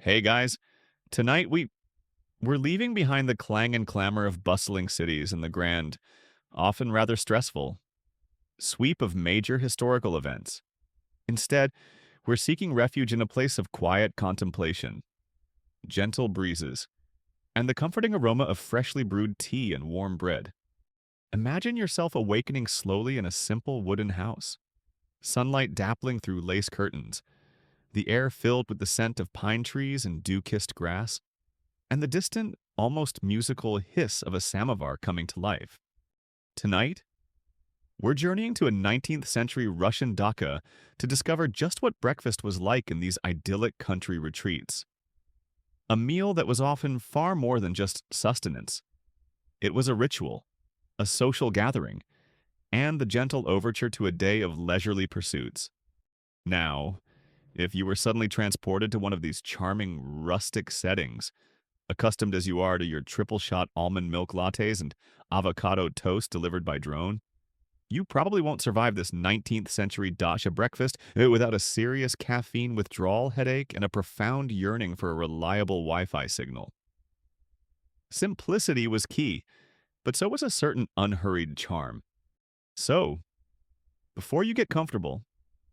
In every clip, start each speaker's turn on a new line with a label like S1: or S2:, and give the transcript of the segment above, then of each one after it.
S1: Hey guys, tonight we're leaving behind the clang and clamor of bustling cities and the grand, often rather stressful, sweep of major historical events. Instead, we're seeking refuge in a place of quiet contemplation, gentle breezes, and the comforting aroma of freshly brewed tea and warm bread. Imagine yourself awakening slowly in a simple wooden house, sunlight dappling through lace curtains, the air filled with the scent of pine trees and dew-kissed grass, and the distant, almost musical hiss of a samovar coming to life. Tonight, we're journeying to a 19th century Russian Dacha to discover just what breakfast was like in these idyllic country retreats. A meal that was often far more than just sustenance. It was a ritual, a social gathering, and the gentle overture to a day of leisurely pursuits. Now, if you were suddenly transported to one of these charming rustic settings, accustomed as you are to your triple shot almond milk lattes and avocado toast delivered by drone, you probably won't survive this 19th century Dacha breakfast without a serious caffeine withdrawal headache and a profound yearning for a reliable Wi-Fi signal. Simplicity was key, but so was a certain unhurried charm. So, before you get comfortable,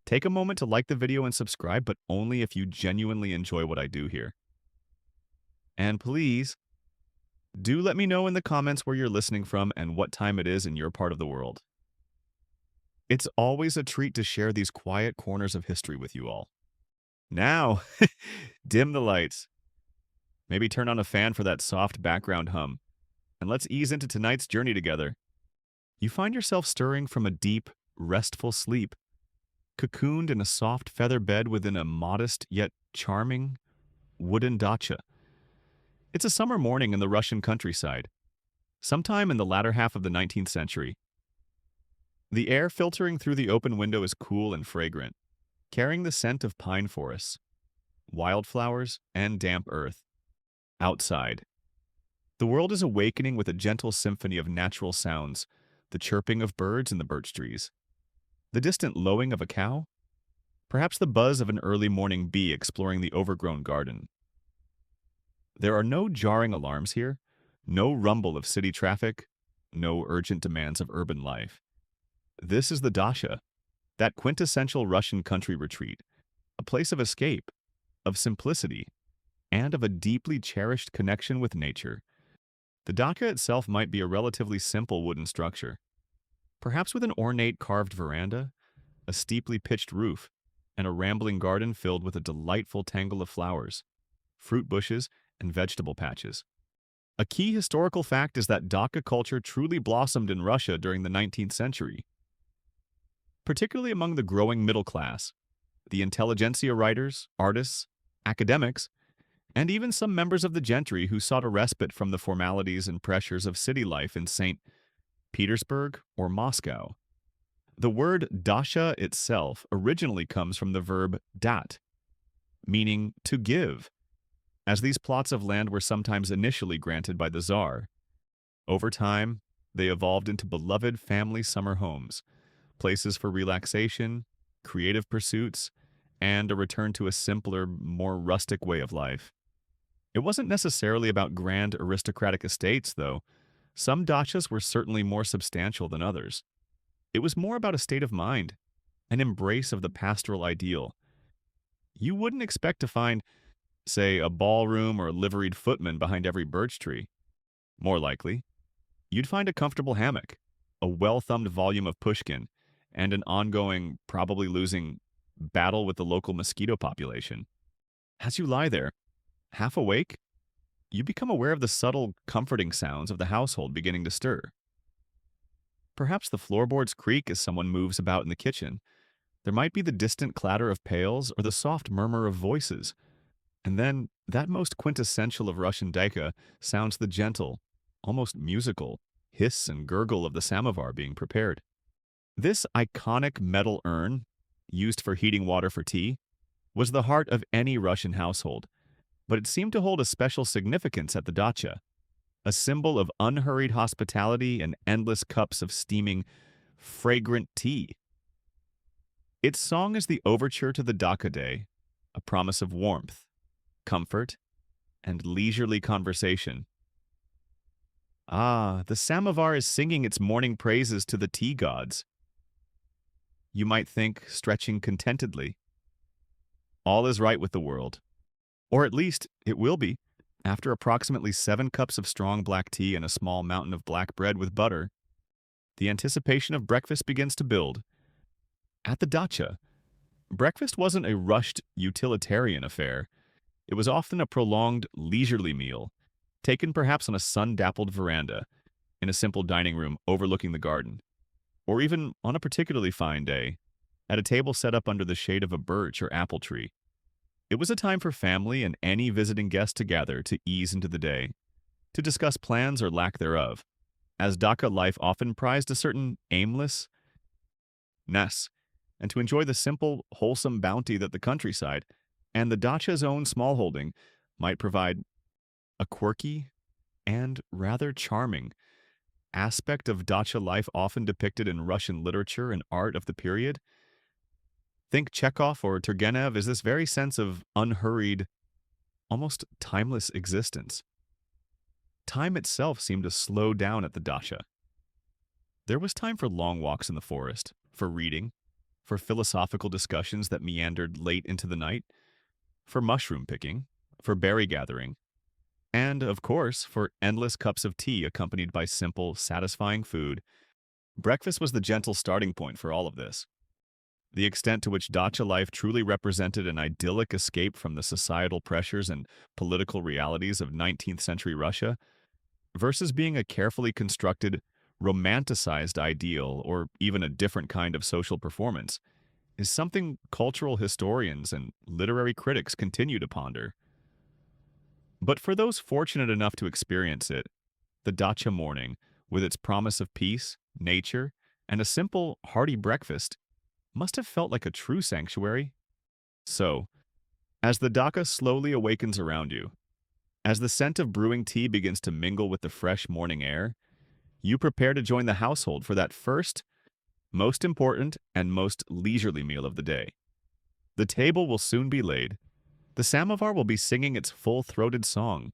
S1: take a moment to like the video and subscribe, but only if you genuinely enjoy what I do here. And please, do let me know in the comments where you're listening from and what time it is in your part of the world. It's always a treat to share these quiet corners of history with you all. Now, dim the lights. Maybe turn on a fan for that soft background hum. And let's ease into tonight's journey together. You find yourself stirring from a deep, restful sleep, cocooned in a soft feather bed within a modest yet charming wooden dacha. It's a summer morning in the Russian countryside, sometime in the latter half of the 19th century. The air filtering through the open window is cool and fragrant, carrying the scent of pine forests, wildflowers, and damp earth. Outside, the world is awakening with a gentle symphony of natural sounds, the chirping of birds in the birch trees, the distant lowing of a cow, perhaps the buzz of an early morning bee exploring the overgrown garden. There are no jarring alarms here, no rumble of city traffic, no urgent demands of urban life. This is the Dacha, that quintessential Russian country retreat, a place of escape, of simplicity, and of a deeply cherished connection with nature. The Dacha itself might be a relatively simple wooden structure, perhaps with an ornate carved veranda, a steeply pitched roof, and a rambling garden filled with a delightful tangle of flowers, fruit bushes, and vegetable patches. A key historical fact is that Dacha culture truly blossomed in Russia during the 19th century, particularly among the growing middle class, the intelligentsia writers, artists, academics, and even some members of the gentry who sought a respite from the formalities and pressures of city life in St. Petersburg or Moscow. The word dacha itself originally comes from the verb dat, meaning to give, as these plots of land were sometimes initially granted by the Tsar. Over time, they evolved into beloved family summer homes, places for relaxation, creative pursuits, and a return to a simpler, more rustic way of life. It wasn't necessarily about grand aristocratic estates, though. Some dachas were certainly more substantial than others. It was more about a state of mind, an embrace of the pastoral ideal. You wouldn't expect to find, say, a ballroom or a liveried footman behind every birch tree. More likely, you'd find a comfortable hammock, a well-thumbed volume of Pushkin, and an ongoing, probably losing, battle with the local mosquito population. As you lie there, half awake, you become aware of the subtle, comforting sounds of the household beginning to stir. Perhaps the floorboards creak as someone moves about in the kitchen. There might be the distant clatter of pails or the soft murmur of voices. And then, that most quintessential of Russian dacha sounds the gentle, almost musical, hiss and gurgle of the samovar being prepared. This iconic metal urn, used for heating water for tea, was the heart of any Russian household, but it seemed to hold a special significance at the dacha, a symbol of unhurried hospitality and endless cups of steaming, fragrant tea. Its song is the overture to the Dacha day, a promise of warmth, comfort, and leisurely conversation. Ah, the samovar is singing its morning praises to the tea gods. You might think, stretching contentedly. All is right with the world. Or at least, it will be. After approximately 7 cups of strong black tea and a small mountain of black bread with butter, the anticipation of breakfast begins to build. At the Dacha, breakfast wasn't a rushed, utilitarian affair. It was often a prolonged, leisurely meal, taken perhaps on a sun-dappled veranda, in a simple dining room overlooking the garden, or even on a particularly fine day, at a table set up under the shade of a birch or apple tree. It was a time for family and any visiting guest to gather to ease into the day, to discuss plans or lack thereof, as Dacha life often prized a certain aimlessness, and to enjoy the simple, wholesome bounty that the countryside and the Dacha's own smallholding might provide. A quirky and rather charming aspect of Dacha life often depicted in Russian literature and art of the period. Think Chekhov or Turgenev is this very sense of unhurried, almost timeless existence. Time itself seemed to slow down at the Dacha. There was time for long walks in the forest, for reading, for philosophical discussions that meandered late into the night, for mushroom picking, for berry gathering, and, of course, for endless cups of tea accompanied by simple, satisfying food. Breakfast was the gentle starting point for all of this. The extent to which Dacha life truly represented an idyllic escape from the societal pressures and political realities of 19th century Russia versus being a carefully constructed, romanticized ideal or even a different kind of social performance is something cultural historians and literary critics continue to ponder. But for those fortunate enough to experience it, the Dacha morning, with its promise of peace, nature, and a simple, hearty breakfast, must have felt like a true sanctuary. So, as the Dacha slowly awakens around you, as the scent of brewing tea begins to mingle with the fresh morning air, you prepare to join the household for that first, most important, and most leisurely meal of the day. The table will soon be laid. The samovar will be singing its full-throated song,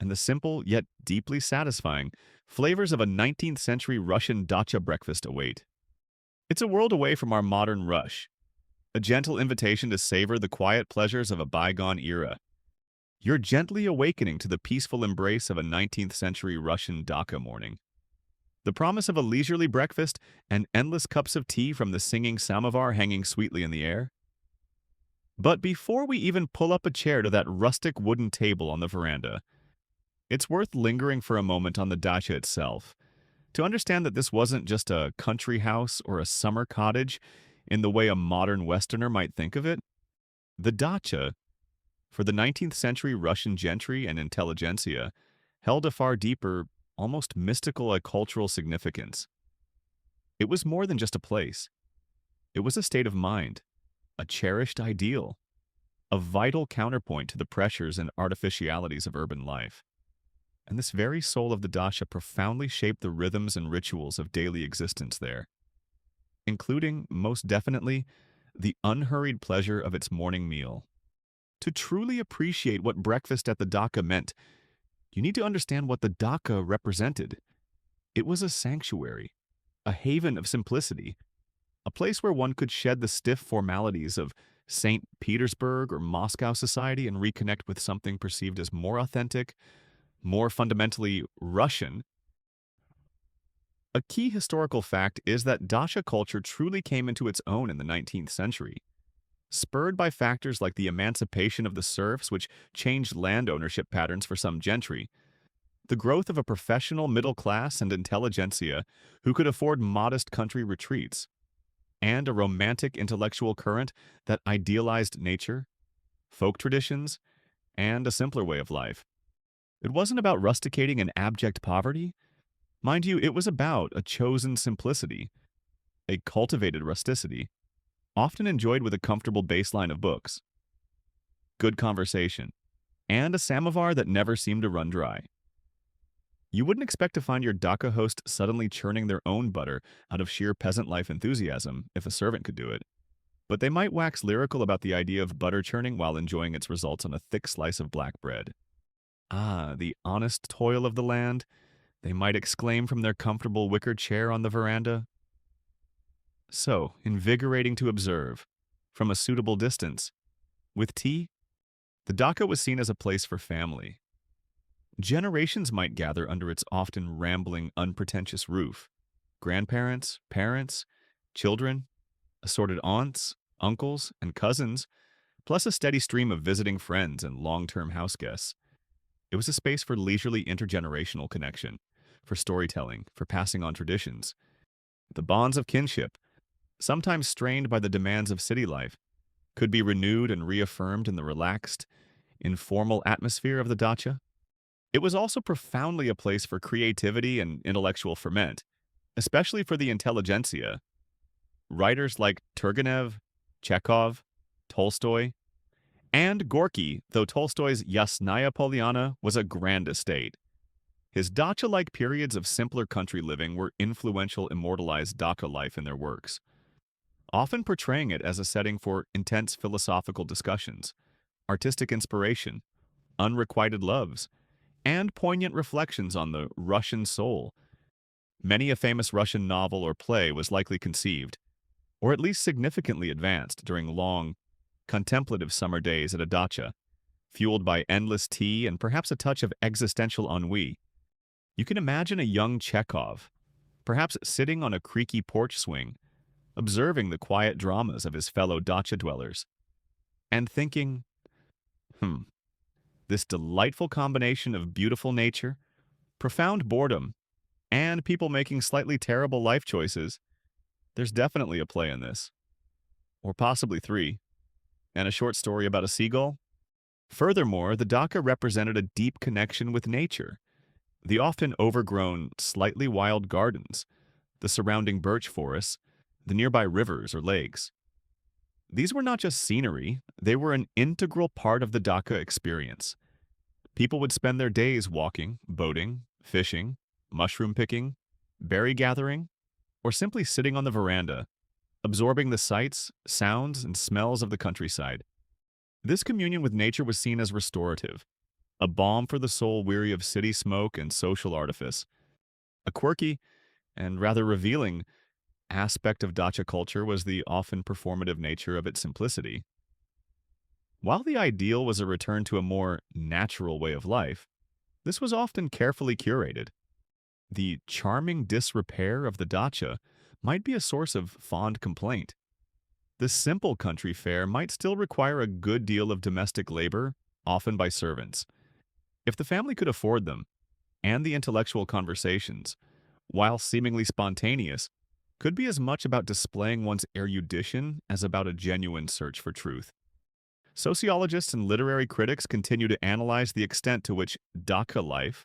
S1: and the simple yet deeply satisfying flavors of a 19th century Russian Dacha breakfast await. It's a world away from our modern rush, a gentle invitation to savor the quiet pleasures of a bygone era. You're gently awakening to the peaceful embrace of a 19th century Russian Dacha morning. The promise of a leisurely breakfast and endless cups of tea from the singing samovar hanging sweetly in the air. But before we even pull up a chair to that rustic wooden table on the veranda, it's worth lingering for a moment on the dacha itself, to understand that this wasn't just a country house or a summer cottage in the way a modern Westerner might think of it. The dacha, for the 19th century Russian gentry and intelligentsia, held a far deeper, almost mystical cultural significance. It was more than just a place. It was a state of mind, a cherished ideal, a vital counterpoint to the pressures and artificialities of urban life. And this very soul of the dacha profoundly shaped the rhythms and rituals of daily existence there, including, most definitely, the unhurried pleasure of its morning meal. To truly appreciate what breakfast at the dacha meant, you need to understand what the dacha represented. It was a sanctuary, a haven of simplicity, a place where one could shed the stiff formalities of St. Petersburg or Moscow society and reconnect with something perceived as more authentic, more fundamentally Russian. A key historical fact is that dacha culture truly came into its own in the 19th century, spurred by factors like the emancipation of the serfs, which changed land ownership patterns for some gentry, the growth of a professional middle class and intelligentsia who could afford modest country retreats, and a romantic intellectual current that idealized nature, folk traditions, and a simpler way of life. It wasn't about rusticating in abject poverty. Mind you, it was about a chosen simplicity, a cultivated rusticity, often enjoyed with a comfortable baseline of books, good conversation, and a samovar that never seemed to run dry. You wouldn't expect to find your dacha host suddenly churning their own butter out of sheer peasant life enthusiasm if a servant could do it. but they might wax lyrical about the idea of butter churning while enjoying its results on a thick slice of black bread. Ah, the honest toil of the land, they might exclaim from their comfortable wicker chair on the veranda. So, invigorating to observe, from a suitable distance. With tea, the Dacha was seen as a place for family. Generations might gather under its often rambling, unpretentious roof. Grandparents, parents, children, assorted aunts, uncles, and cousins, plus a steady stream of visiting friends and long-term house guests. It was a space for leisurely intergenerational connection, for storytelling, for passing on traditions. The bonds of kinship, sometimes strained by the demands of city life, could be renewed and reaffirmed in the relaxed, informal atmosphere of the dacha. It was also profoundly a place for creativity and intellectual ferment, especially for the intelligentsia. Writers like Turgenev, Chekhov, Tolstoy, and Gorky, though Tolstoy's Yasnaya Polyana was a grand estate. His dacha-like periods of simpler country living were influential immortalized dacha life in their works, often portraying it as a setting for intense philosophical discussions, artistic inspiration, unrequited loves, and poignant reflections on the Russian soul. Many a famous Russian novel or play was likely conceived, or at least significantly advanced during long, contemplative summer days at a dacha, fueled by endless tea and perhaps a touch of existential ennui. You can imagine a young Chekhov, perhaps sitting on a creaky porch swing, observing the quiet dramas of his fellow dacha dwellers, and thinking, this delightful combination of beautiful nature, profound boredom, and people making slightly terrible life choices, there's definitely a play in this. Or possibly three. And a short story about a seagull? Furthermore, the dacha represented a deep connection with nature. The often overgrown, slightly wild gardens, the surrounding birch forests, the nearby rivers or lakes. These were not just scenery, they were an integral part of the dacha experience. People would spend their days walking, boating, fishing, mushroom picking, berry gathering, or simply sitting on the veranda, absorbing the sights, sounds, and smells of the countryside. This communion with nature was seen as restorative, a balm for the soul weary of city smoke and social artifice. A quirky and rather revealing aspect of dacha culture was the often performative nature of its simplicity. While the ideal was a return to a more natural way of life, this was often carefully curated. The charming disrepair of the dacha might be a source of fond complaint. The simple country fare might still require a good deal of domestic labor, often by servants. If the family could afford them, and the intellectual conversations, while seemingly spontaneous, could be as much about displaying one's erudition as about a genuine search for truth. Sociologists and literary critics continue to analyze the extent to which dacha life,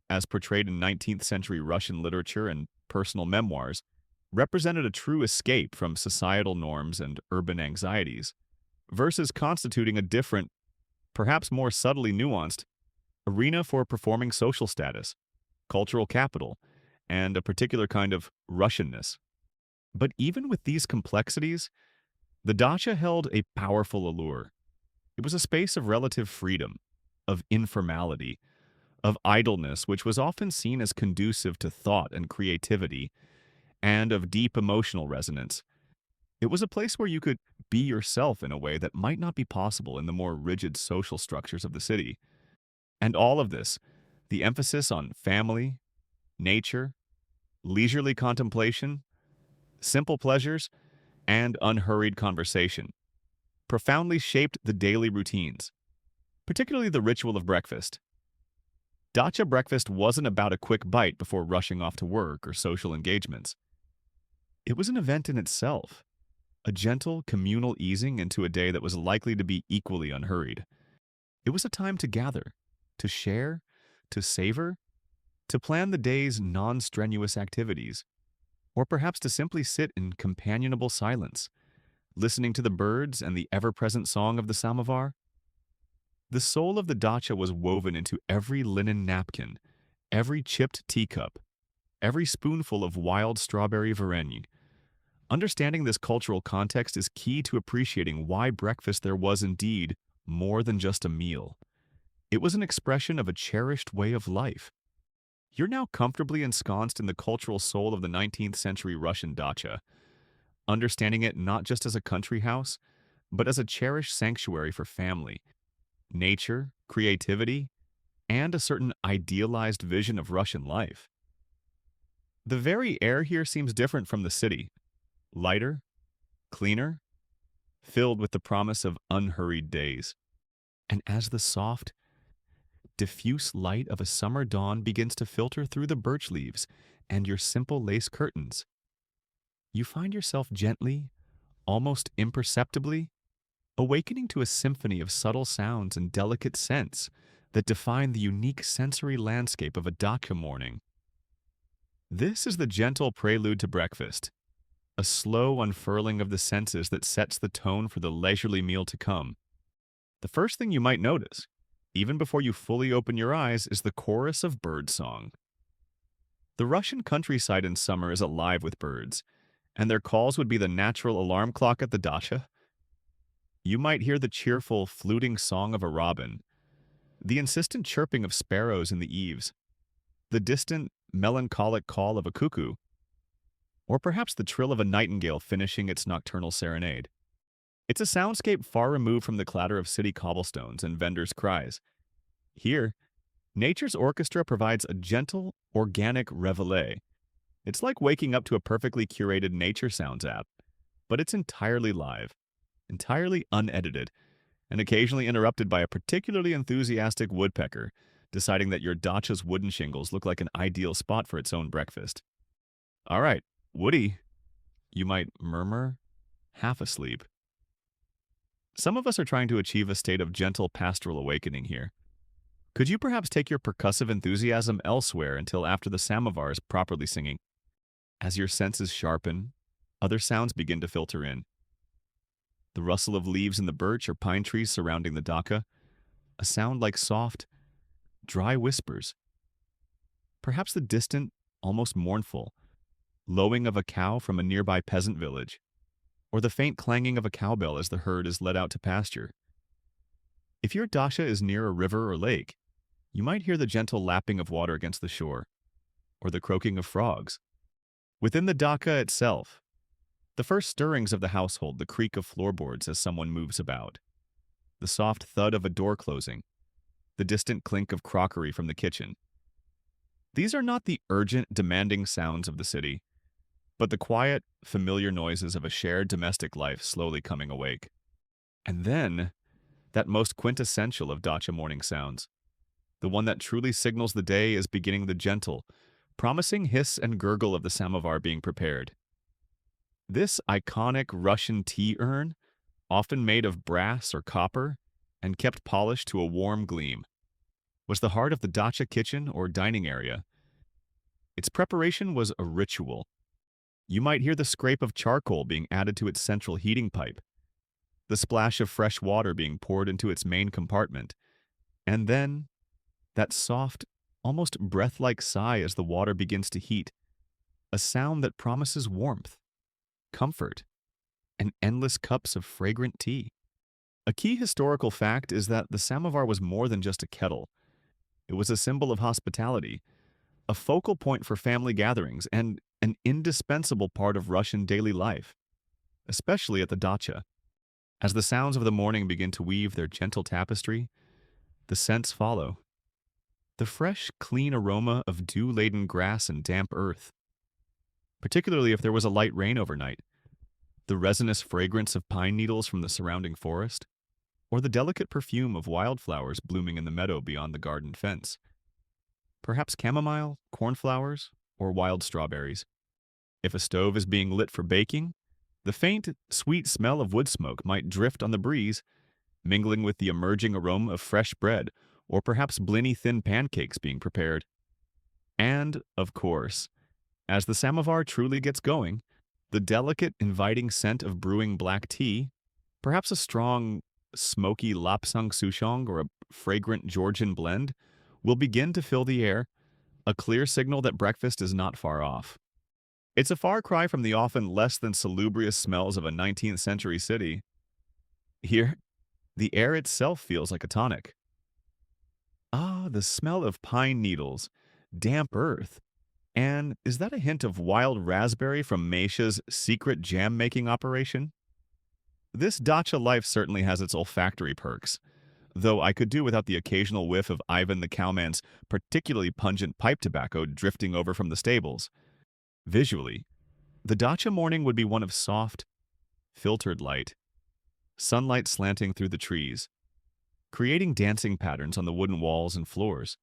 S1: as portrayed in 19th century Russian literature and personal memoirs, represented a true escape from societal norms and urban anxieties, versus constituting a different, perhaps more subtly nuanced, arena for performing social status, cultural capital, and a particular kind of Russianness. But even with these complexities, the dacha held a powerful allure. It was a space of relative freedom, of informality, of idleness, which was often seen as conducive to thought and creativity, and of deep emotional resonance. It was a place where you could be yourself in a way that might not be possible in the more rigid social structures of the city. And all of this, the emphasis on family, nature, leisurely contemplation, simple pleasures, and unhurried conversation, profoundly shaped the daily routines, particularly the ritual of breakfast. Dacha breakfast wasn't about a quick bite before rushing off to work or social engagements. It was an event in itself, a gentle, communal easing into a day that was likely to be equally unhurried. It was a time to gather, to share, to savor, to plan the day's non-strenuous activities, or perhaps to simply sit in companionable silence, listening to the birds and the ever-present song of the samovar. The soul of the dacha was woven into every linen napkin, every chipped teacup, every spoonful of wild strawberry varenyi, Understanding this cultural context is key to appreciating why breakfast there was indeed more than just a meal. It was an expression of a cherished way of life. You're now comfortably ensconced in the cultural soul of the 19th century Russian dacha, understanding it not just as a country house, but as a cherished sanctuary for family, nature, creativity, and a certain idealized vision of Russian life. The very air here seems different from the city, lighter, cleaner, filled with the promise of unhurried days. And as the soft, diffuse light of a summer dawn begins to filter through the birch leaves and your simple lace curtains, you find yourself gently, almost imperceptibly, awakening to a symphony of subtle sounds and delicate scents that define the unique sensory landscape of a dacha morning. This is the gentle prelude to breakfast, a slow unfurling of the senses that sets the tone for the leisurely meal to come. The first thing you might notice, even before you fully open your eyes, is the chorus of birdsong. The Russian countryside in summer is alive with birds, and their calls would be the natural alarm clock at the dacha. You might hear the cheerful, fluting song of a robin, the insistent chirping of sparrows in the eaves, the distant, melancholic call of a cuckoo, or perhaps the trill of a nightingale finishing its nocturnal serenade. It's a soundscape far removed from the clatter of city cobblestones and vendors' cries. Here, nature's orchestra provides a gentle, organic reveille. It's like waking up to a perfectly curated nature sounds app, but it's entirely live, entirely unedited, and occasionally interrupted by a particularly enthusiastic woodpecker deciding that your dacha's wooden shingles look like an ideal spot for its own breakfast. All right, Woody, you might murmur, half asleep. Some of us are trying to achieve a state of gentle pastoral awakening here. Could you perhaps take your percussive enthusiasm elsewhere until after the samovar is properly singing? As your senses sharpen, other sounds begin to filter in. The rustle of leaves in the birch or pine trees surrounding the dacha, a sound like soft, dry whispers. Perhaps the distant, almost mournful, lowing of a cow from a nearby peasant village, or the faint clanging of a cowbell as the herd is led out to pasture. If your dacha is near a river or lake, you might hear the gentle lapping of water against the shore, or the croaking of frogs. Within the dacha itself, the first stirrings of the household, the creak of floorboards as someone moves about, the soft thud of a door closing, the distant clink of crockery from the kitchen. These are not the urgent, demanding sounds of the city, but the quiet, familiar noises of a shared domestic life slowly coming awake. And then, that most quintessential of dacha morning sounds, the one that truly signals the day is beginning, the gentle, promising hiss and gurgle of the samovar being prepared. This iconic Russian tea urn, often made of brass or copper and kept polished to a warm gleam, was the heart of the dacha kitchen or dining area. Its preparation was a ritual. You might hear the scrape of charcoal being added to its central heating pipe, the splash of fresh water being poured into its main compartment, and then that soft, almost breath-like sigh as the water begins to heat, a sound that promises warmth, comfort, and endless cups of fragrant tea. A key historical fact is that the samovar was more than just a kettle. It was a symbol of hospitality, a focal point for family gatherings, and an indispensable part of Russian daily life, especially at the dacha. As the sounds of the morning begin to weave their gentle tapestry, the scents follow. The fresh, clean aroma of dew-laden grass and damp earth, particularly if there was a light rain overnight, the resinous fragrance of pine needles from the surrounding forest, or the delicate perfume of wildflowers blooming in the meadow beyond the garden fence. Perhaps chamomile, cornflowers, or wild strawberries. If a stove is being lit for baking, the faint, sweet smell of wood smoke might drift on the breeze, mingling with the emerging aroma of fresh bread, or perhaps blinny thin pancakes being prepared. And, of course, as the samovar truly gets going, the delicate, inviting scent of brewing black tea, perhaps a strong, smoky lapsang souchong or a fragrant Georgian blend, will begin to fill the air, a clear signal that breakfast is not far off. It's a far cry from the often less than salubrious smells of a 19th century city. Here, the air itself feels like a tonic. Ah, the smell of pine needles, damp earth, and is that a hint of wild raspberry from Meisha's secret jam-making operation? This dacha life certainly has its olfactory perks, though I could do without the occasional whiff of Ivan the cowman's particularly pungent pipe tobacco drifting over from the stables. Visually, the dacha morning would be one of soft, filtered light, sunlight slanting through the trees, creating dancing patterns on the wooden walls and floors,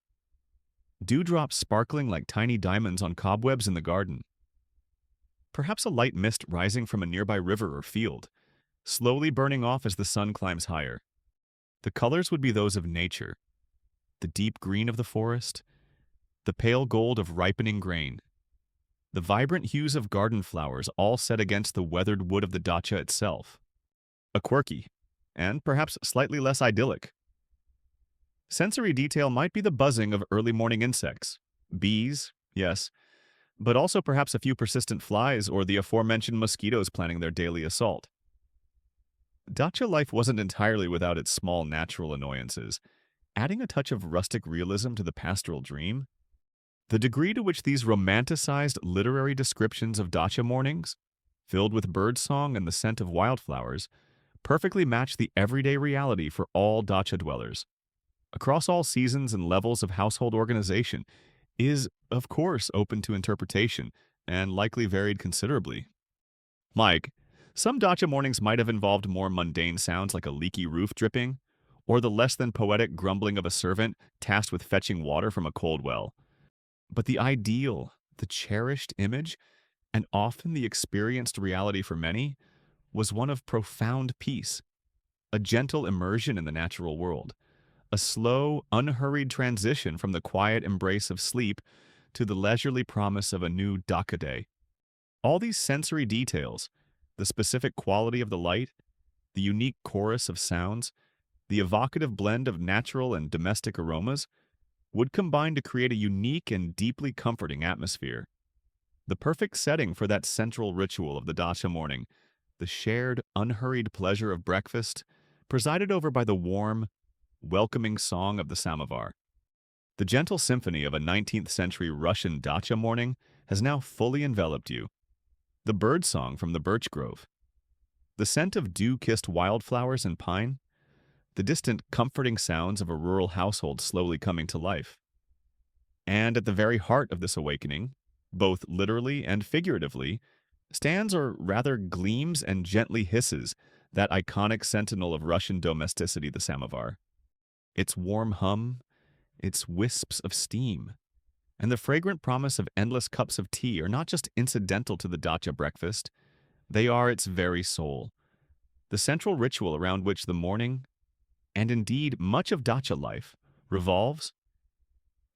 S1: dewdrops sparkling like tiny diamonds on cobwebs in the garden, perhaps a light mist rising from a nearby river or field, slowly burning off as the sun climbs higher. The colors would be those of nature, the deep green of the forest, the pale gold of ripening grain, the vibrant hues of garden flowers all set against the weathered wood of the dacha itself. A quirky, and perhaps slightly less idyllic. Sensory detail might be the buzzing of early morning insects. Bees, yes, but also perhaps a few persistent flies or the aforementioned mosquitoes planning their daily assault. Dacha life wasn't entirely without its small natural annoyances, adding a touch of rustic realism to the pastoral dream. The degree to which these romanticized literary descriptions of dacha mornings, filled with birdsong and the scent of wildflowers, perfectly match the everyday reality for all dacha dwellers, across all seasons and levels of household organization, is, of course, open to interpretation and likely varied considerably. Mike, some dacha mornings might have involved more mundane sounds like a leaky roof dripping, or the less than poetic grumbling of a servant tasked with fetching water from a cold well. But the ideal, the cherished image, and often the experienced reality for many, was one of profound peace, a gentle immersion in the natural world, a slow, unhurried transition from the quiet embrace of sleep to the leisurely promise of a new dacha day. All these sensory details, the specific quality of the light, the unique chorus of sounds, the evocative blend of natural and domestic aromas, would combine to create a unique and deeply comforting atmosphere. The perfect setting for that central ritual of the dacha morning, the shared, unhurried pleasure of breakfast, presided over by the warm, welcoming song of the samovar. The gentle symphony of a 19th century Russian dacha morning has now fully enveloped you. The birdsong from the birch grove, the scent of dew-kissed wildflowers and pine, the distant, comforting sounds of a rural household slowly coming to life. And at the very heart of this awakening, both literally and figuratively, stands or rather gleams and gently hisses that iconic sentinel of Russian domesticity, the samovar. Its warm hum, its wisps of steam, and the fragrant promise of endless cups of tea are not just incidental to the dacha breakfast, they are its very soul, the central ritual around which the morning, and indeed much of dacha life, revolves.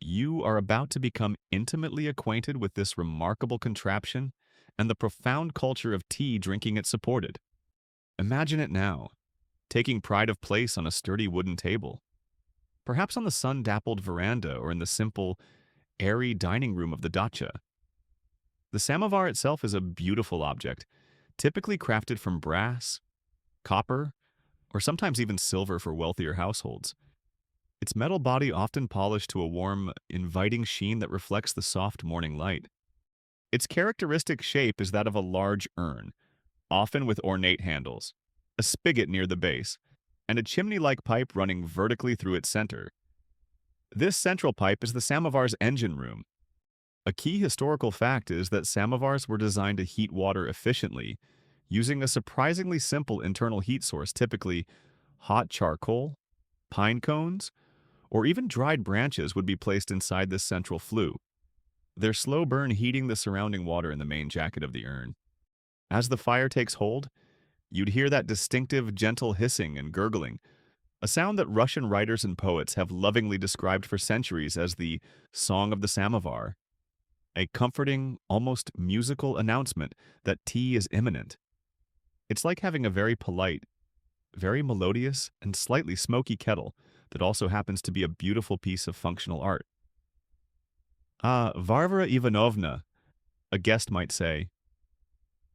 S1: You are about to become intimately acquainted with this remarkable contraption and the profound culture of tea drinking it supported. Imagine it now, taking pride of place on a sturdy wooden table, perhaps on the sun-dappled veranda or in the simple, airy dining room of the dacha. The samovar itself is a beautiful object, typically crafted from brass, copper, or sometimes even silver for wealthier households. Its metal body often polished to a warm, inviting sheen that reflects the soft morning light. Its characteristic shape is that of a large urn, often with ornate handles, a spigot near the base, and a chimney-like pipe running vertically through its center. This central pipe is the samovar's engine room. A key historical fact is that samovars were designed to heat water efficiently, using a surprisingly simple internal heat source, typically hot charcoal, pine cones, or even dried branches would be placed inside this central flue, their slow burn heating the surrounding water in the main jacket of the urn. As the fire takes hold, you'd hear that distinctive, gentle hissing and gurgling, a sound that Russian writers and poets have lovingly described for centuries as the song of the samovar, a comforting, almost musical announcement that tea is imminent. It's like having a very polite, very melodious, and slightly smoky kettle that also happens to be a beautiful piece of functional art. Varvara Ivanovna, A guest might say,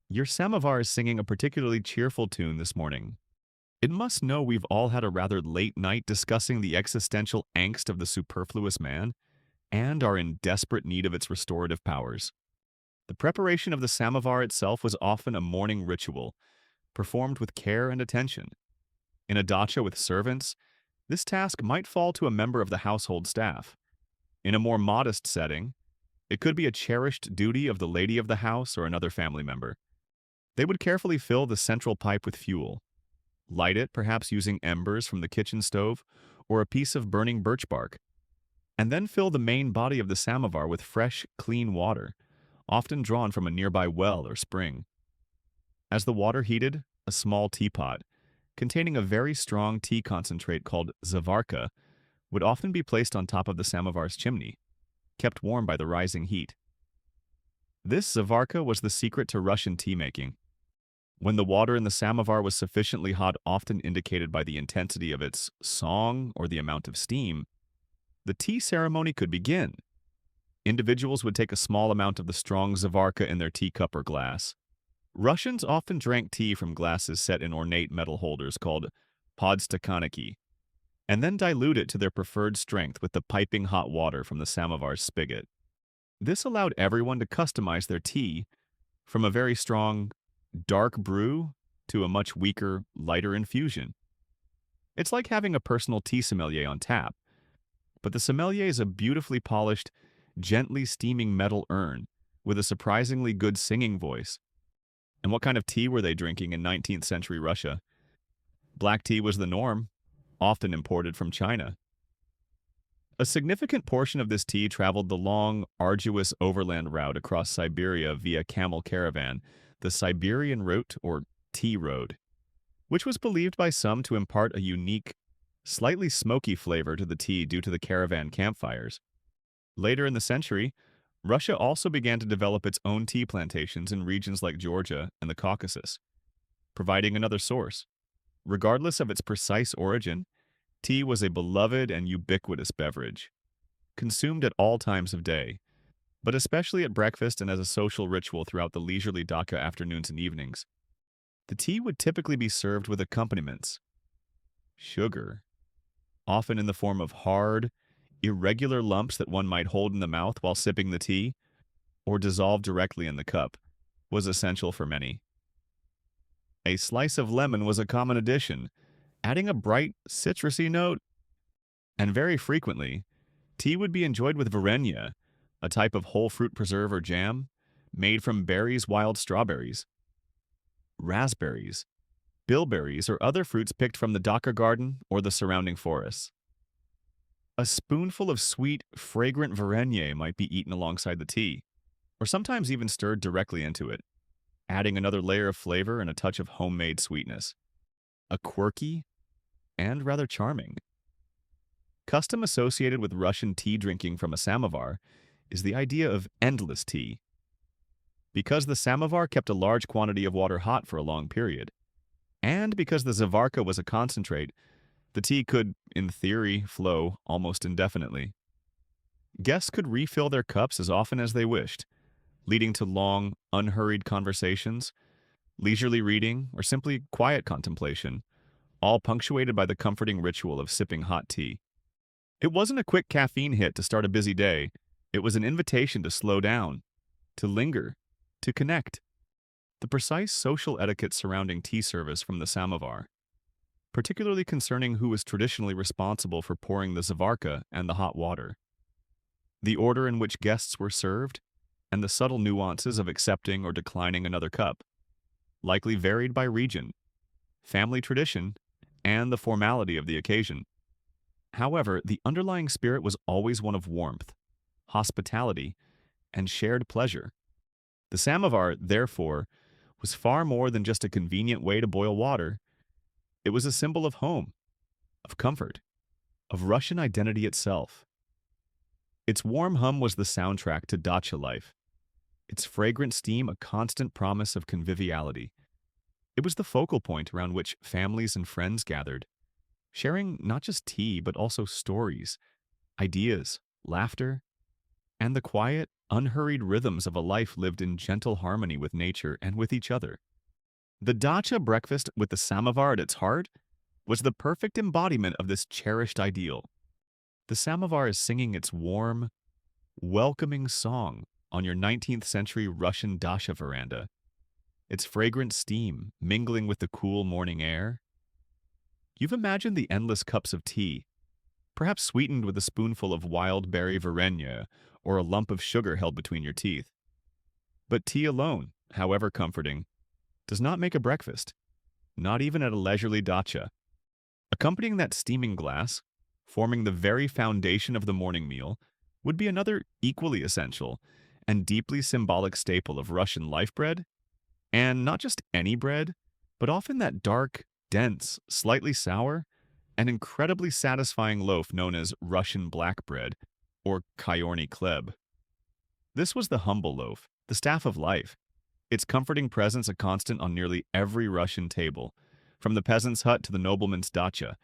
S1: "Your samovar is singing a particularly cheerful tune this morning." It must know we've all had a rather late night discussing the existential angst of the superfluous man and are in desperate need of its restorative powers. The preparation of the samovar itself was often a morning ritual, performed with care and attention. In a dacha with servants, this task might fall to a member of the household staff. In a more modest setting, it could be a cherished duty of the lady of the house or another family member. They would carefully fill the central pipe with fuel, light it perhaps using embers from the kitchen stove or a piece of burning birch bark, and then fill the main body of the samovar with fresh, clean water, often drawn from a nearby well or spring. As the water heated, a small teapot, containing a very strong tea concentrate called zavarka, would often be placed on top of the samovar's chimney, kept warm by the rising heat. This zavarka was the secret to Russian tea making. When the water in the samovar was sufficiently hot, often indicated by the intensity of its song or the amount of steam, the tea ceremony could begin. Individuals would take a small amount of the strong zavarka in their teacup or glass. Russians often drank tea from glasses set in ornate metal holders called podstakaniki, and then dilute it to their preferred strength with the piping hot water from the samovar's spigot. This allowed everyone to customize their tea from a very strong, dark brew to a much weaker, lighter infusion. It's like having a personal tea sommelier on tap, but the sommelier is a beautifully polished, gently steaming metal urn with a surprisingly good singing voice. And what kind of tea were they drinking in 19th century Russia? Black tea was the norm, often imported from China. A significant portion of this tea traveled the long, arduous overland route across Siberia via camel caravan, the Siberian Route or Tea Road, which was believed by some to impart a unique, slightly smoky flavor to the tea due to the caravan campfires. Later in the century, Russia also began to develop its own tea plantations in regions like Georgia and the Caucasus, providing another source. Regardless of its precise origin, tea was a beloved and ubiquitous beverage, consumed at all times of day, but especially at breakfast and as a social ritual throughout the leisurely Dacha afternoons and evenings. The tea would typically be served with accompaniments. Sugar, often in the form of hard, irregular lumps that one might hold in the mouth while sipping the tea, or dissolve directly in the cup, was essential for many. A slice of lemon was a common addition, adding a bright, citrusy note. And very frequently, tea would be enjoyed with varenya, a type of whole fruit preserve or jam, made from berries, wild strawberries, raspberries, bilberries, or other fruits picked from the Dacha garden or the surrounding forests. A spoonful of sweet, fragrant varenya might be eaten alongside the tea, or sometimes even stirred directly into it, adding another layer of flavor and a touch of homemade sweetness. A quirky and rather charming custom associated with Russian tea drinking from a samovar is the idea of endless tea. Because the samovar kept a large quantity of water hot for a long period, and because the zavarka was a concentrate, the tea could, in theory, flow almost indefinitely. Guests could refill their cups as often as they wished, leading to long, unhurried conversations, leisurely reading, or simply quiet contemplation, all punctuated by the comforting ritual of sipping hot tea. It wasn't a quick caffeine hit to start a busy day. It was an invitation to slow down, to linger, to connect. The precise social etiquette surrounding tea service from the samovar, particularly concerning who was traditionally responsible for pouring the zavarka and the hot water, the order in which guests were served, and the subtle nuances of accepting or declining another cup, likely varied by region, family tradition, and the formality of the occasion. However, the underlying spirit was always one of warmth, hospitality, and shared pleasure. The samovar, therefore, was far more than just a convenient way to boil water. It was a symbol of home, of comfort, of Russian identity itself. Its warm hum was the soundtrack to dacha life, its fragrant steam a constant promise of conviviality. It was the focal point around which families and friends gathered, sharing not just tea but also stories, ideas, laughter, and the quiet, unhurried rhythms of a life lived in gentle harmony with nature and with each other. The dacha breakfast with the samovar at its heart was the perfect embodiment of this cherished ideal. The samovar is singing its warm, welcoming song on your 19th century Russian dacha veranda, its fragrant steam mingling with the cool morning air. You've imagined the endless cups of tea, perhaps sweetened with a spoonful of wild berry varenya or a lump of sugar held between your teeth. But tea alone, however comforting, does not make a breakfast, not even at a leisurely dacha. Accompanying that steaming glass, forming the very foundation of the morning meal, would be another equally essential and deeply symbolic staple of Russian life bread, and not just any bread, but often that dark, dense, slightly sour, and incredibly satisfying loaf known as Russian black bread, or kyorny chleb. This was the humble loaf, the staff of life, its comforting presence a constant on nearly every Russian table, from the peasant's hut to the nobleman's dacha.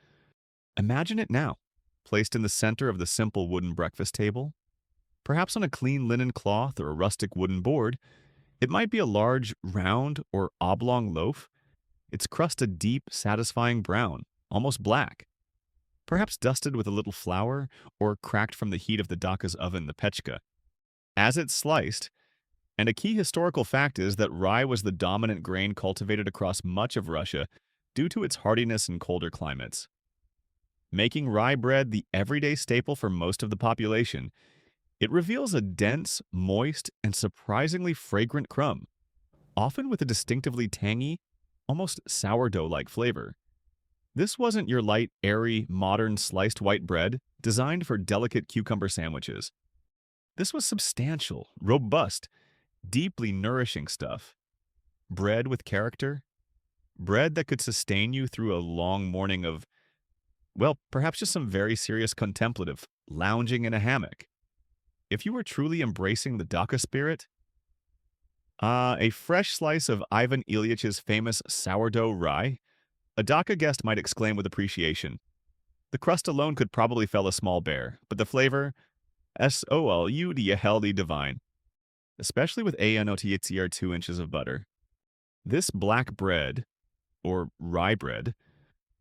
S1: Imagine it now, placed in the center of the simple wooden breakfast table. Perhaps on a clean linen cloth or a rustic wooden board, it might be a large, round, or oblong loaf, its crust a deep, satisfying brown, almost black, perhaps dusted with a little flour or cracked from the heat of the dacha's oven, the pechka. As it's sliced, and a key historical fact is that rye was the dominant grain cultivated across much of Russia due to its hardiness in colder climates. Making rye bread the everyday staple for most of the population, it reveals a dense, moist, and surprisingly fragrant crumb, often with a distinctively tangy, almost sourdough-like flavor. This wasn't your light, airy, modern sliced white bread designed for delicate cucumber sandwiches. This was substantial, robust, deeply nourishing stuff. Bread with character. Bread that could sustain you through a long morning of, well, perhaps just some very serious contemplative, lounging in a hammock. If you were truly embracing the dacha spirit, a fresh slice of Ivan Ilyich's famous sourdough rye, a dacha guest might exclaim with appreciation. The crust alone could probably fell a small bear, but the flavor, S-O-L-U healthy divine, especially with ANOTHCR 2 inches of butter. This black bread, or rye bread,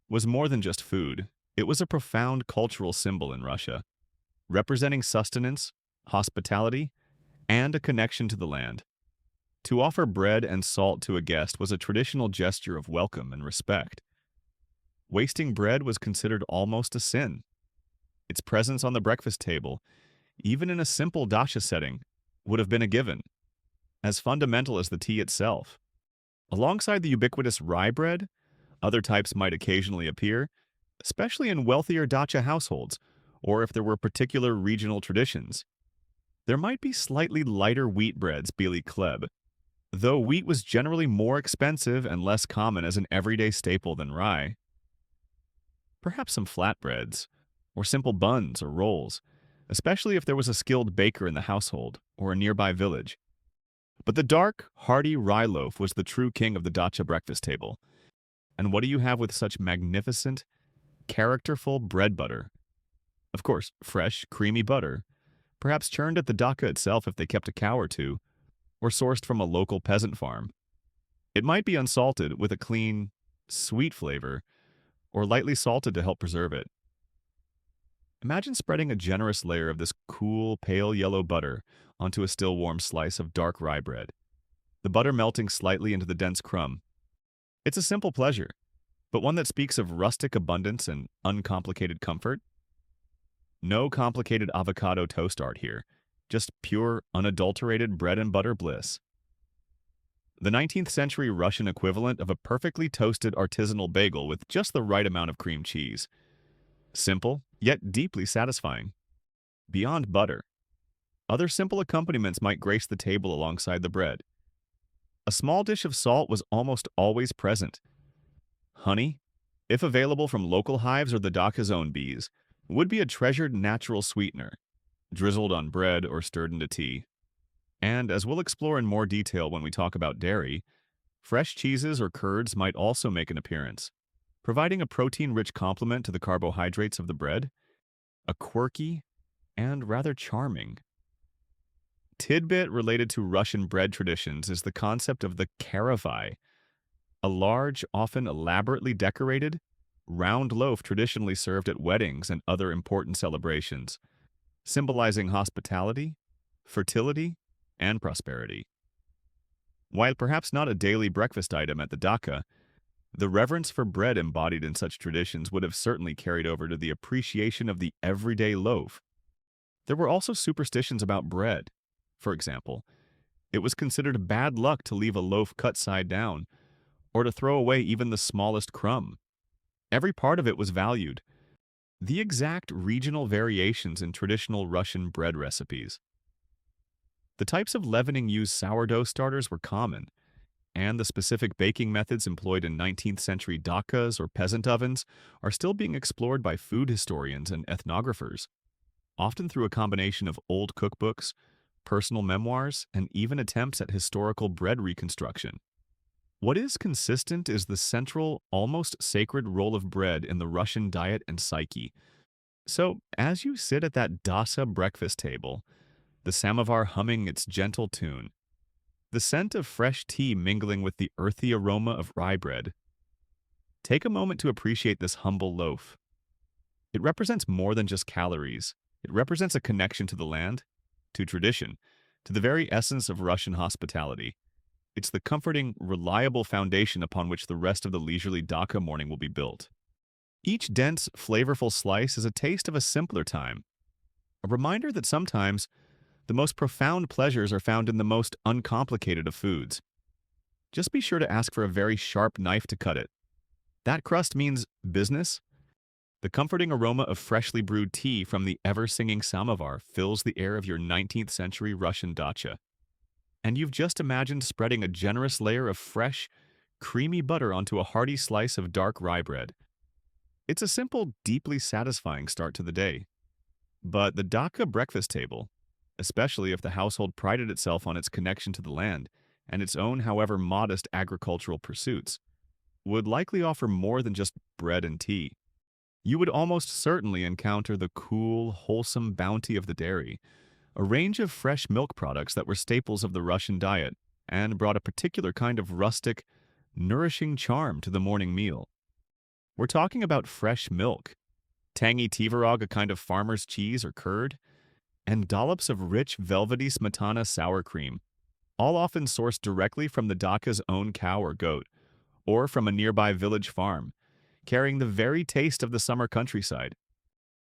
S1: was more than just food. It was a profound cultural symbol in Russia, representing sustenance, hospitality, and a connection to the land. To offer bread and salt to a guest was a traditional gesture of welcome and respect. Wasting bread was considered almost a sin. Its presence on the breakfast table, even in a simple dacha setting, would have been a given, as fundamental as the tea itself. Alongside the ubiquitous rye bread, other types might occasionally appear, especially in wealthier dacha households, or if there were particular regional traditions. There might be slightly lighter wheat breads, bili chleb, though wheat was generally more expensive and less common as an everyday staple than rye. Perhaps some flatbreads, or simple buns or rolls, especially if there was a skilled baker in the household or a nearby village. But the dark, hearty rye loaf was the true king of the dacha breakfast table. And what do you have with such magnificent, characterful bread butter? Of course, fresh, creamy butter, perhaps churned at the dacha itself if they kept a cow or two, or sourced from a local peasant farm. It might be unsalted with a clean, sweet flavor, or lightly salted to help preserve it. Imagine spreading a generous layer of this cool, pale yellow butter onto a still warm slice of dark rye bread, the butter melting slightly into the dense crumb. It's a simple pleasure, but one that speaks of rustic abundance and uncomplicated comfort. No complicated avocado toast art here, just pure, unadulterated bread and butter bliss. The 19th century Russian equivalent of a perfectly toasted artisanal bagel with just the right amount of cream cheese. Simple, yet deeply satisfying. Beyond butter, other simple accompaniments might grace the table alongside the bread. A small dish of salt was almost always present. Honey, if available from local hives or the dacha's own bees, would be a treasured natural sweetener, drizzled on bread or stirred into tea. And as we'll explore in more detail when we talk about dairy, fresh cheeses or curds might also make an appearance, providing a protein-rich complement to the carbohydrates of the bread, a quirky and rather charming tidbit related to Russian bread traditions is the concept of the karavai, a large, often elaborately decorated, round loaf traditionally served at weddings and other important celebrations, symbolizing hospitality, fertility, and prosperity. While perhaps not a daily breakfast item at the Dacha, the reverence for bread embodied in such traditions would have certainly carried over to the appreciation of the everyday loaf. There were also superstitions about bread. For example, it was considered bad luck to leave a loaf cut side down, or to throw away even the smallest crumb. Every part of it was valued. The exact regional variations in traditional Russian bread recipes. The types of leavening used sourdough starters were common, and the specific baking methods employed in 19th century dachas or peasant ovens are still being explored by food historians and ethnographers, often through a combination of old cookbooks, personal memoirs, and even attempts at historical bread reconstruction. What is consistent is the central, almost sacred role of bread in the Russian diet and psyche. So, as you sit at that Dacha breakfast table, the samovar humming its gentle tune, the scent of fresh tea mingling with the earthy aroma of rye bread, take a moment to appreciate this humble loaf. It represents more than just calories. It represents a connection to the land, to tradition, to the very essence of Russian hospitality. It's the comforting, reliable foundation upon which the rest of the leisurely Dacha morning will be built. Each dense, flavorful slice is a taste of a simpler time, a reminder that sometimes the most profound pleasures are found in the most uncomplicated of foods. Just be sure to ask for a very sharp knife to cut it. That crust means business. The comforting aroma of freshly brewed tea from the ever-singing samovar fills the air of your 19th century Russian dacha. And you've just imagined spreading a generous layer of fresh, creamy butter onto a hearty slice of dark rye bread. It's a simple, deeply satisfying start to the day. But the Dacha breakfast table, especially if the household prided itself on its connection to the land and its own, however modest, agricultural pursuits, would likely offer more than just bread and tea. You would almost certainly encounter the cool, wholesome bounty of the dairy, a range of fresh milk products that were staples of the Russian diet and brought a particular kind of rustic, nourishing charm to the morning meal. We're talking about fresh milk, tangy tvorog, a kind of farmer's cheese or curd, and dollops of rich, velvety smetana sour cream, all often sourced directly from the Dacha's own cow or goat, or from a nearby village farm, carrying the very taste of the summer countryside.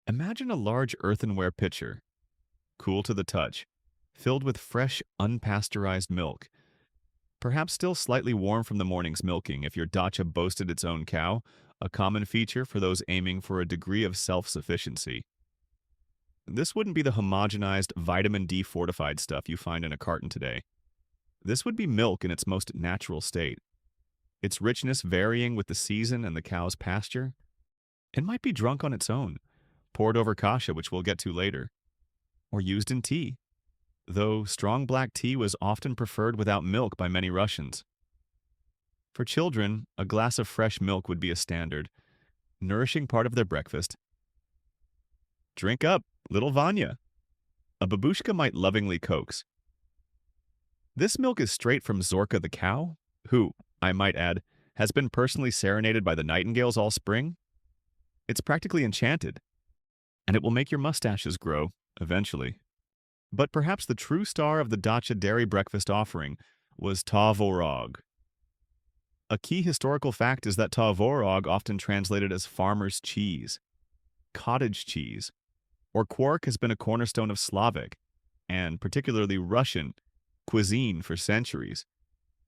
S1: Imagine a large earthenware pitcher, cool to the touch, filled with fresh, unpasteurized milk, perhaps still slightly warm from the morning's milking if your dacha boasted its own cow, a common feature for those aiming for a degree of self-sufficiency. This wouldn't be the homogenized, vitamin D fortified stuff you find in a carton today. This would be milk in its most natural state, its richness varying with the season and the cow's pasture. It might be drunk on its own, poured over kasha, which we'll get to later, or used in tea, though strong black tea was often preferred without milk by many Russians. For children, a glass of fresh milk would be a standard, nourishing part of their breakfast. Drink up, little Vanya, a babushka might lovingly coax. This milk is straight from Zorka the cow, who, I might add, has been personally serenaded by the nightingales all spring. It's practically enchanted, and it will make your mustaches grow, eventually. But perhaps the true star of the dacha dairy breakfast offering was tvorog. A key historical fact is that tvorog, often translated as farmer's cheese, cottage cheese, or quark, has been a cornerstone of Slavic, and particularly Russian, cuisine for centuries.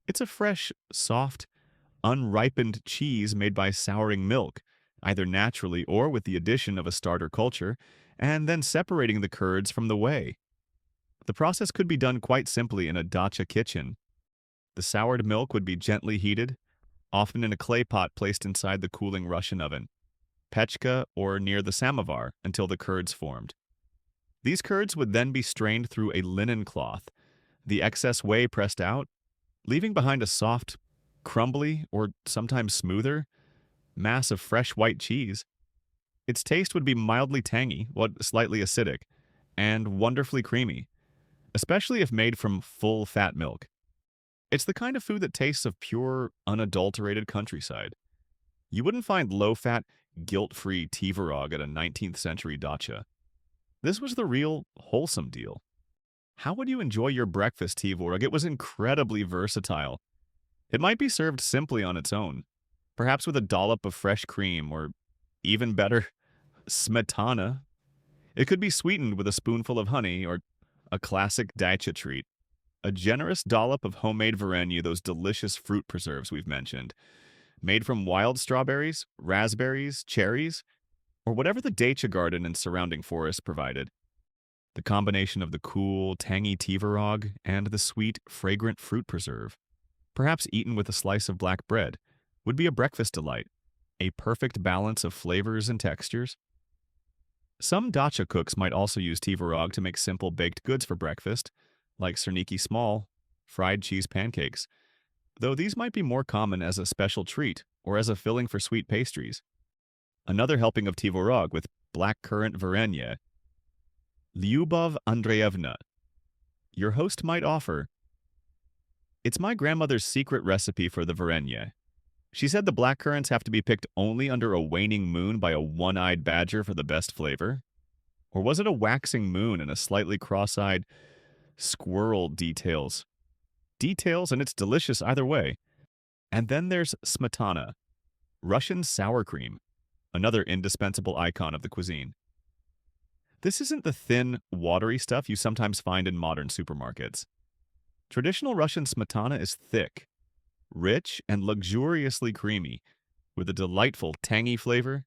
S1: It's a fresh, soft, unripened cheese made by souring milk, either naturally or with the addition of a starter culture, and then separating the curds from the whey. The process could be done quite simply in a dacha kitchen. The soured milk would be gently heated, often in a clay pot placed inside the cooling Russian oven, pechka, or near the samovar, until the curds formed. These curds would then be strained through a linen cloth, the excess whey pressed out, leaving behind a soft, crumbly, or sometimes smoother, mass of fresh white cheese. Its taste would be mildly tangy, slightly acidic, and wonderfully creamy, especially if made from full-fat milk. It's the kind of food that tastes of pure, unadulterated countryside. You wouldn't find low-fat, guilt-free Tvorog at a 19th century Dacha. This was the real, wholesome deal. How would you enjoy your breakfast Tvorog? It was incredibly versatile. It might be served simply on its own, perhaps with a dollop of fresh cream, or even better, smetana. It could be sweetened with a spoonful of honey, or a classic Dacha treat. A generous dollop of homemade varenye, those delicious fruit preserves we've mentioned, made from wild strawberries, raspberries, cherries, or whatever the Dacha garden and surrounding forest provided. The combination of the cool, tangy Tvorog and the sweet, fragrant fruit preserve, perhaps eaten with a slice of black bread, would be a breakfast delight, a perfect balance of flavors and textures. Some dacha cooks might also use Tvorog to make simple baked goods for breakfast, like serniki small, fried cheese pancakes, though these might be more common as a special treat or as a filling for sweet pastries. Another helping of Tvorog with blackcurrant varenye. Lyubov Andreevna, your host might offer, "It's my grandmother's secret recipe for the varenye. She said the blackcurrants have to be picked only under a waning moon by a one-eyed badger for the best flavor. Or was it a waxing moon and a slightly cross-eyed squirrel details? Details, and it's delicious either way. And then there's smetana, Russian sour cream, another indispensable icon of the cuisine. This isn't the thin, watery stuff you sometimes find in modern supermarkets. Traditional Russian smetana is thick, rich, and luxuriously creamy, with a delightful tangy flavor.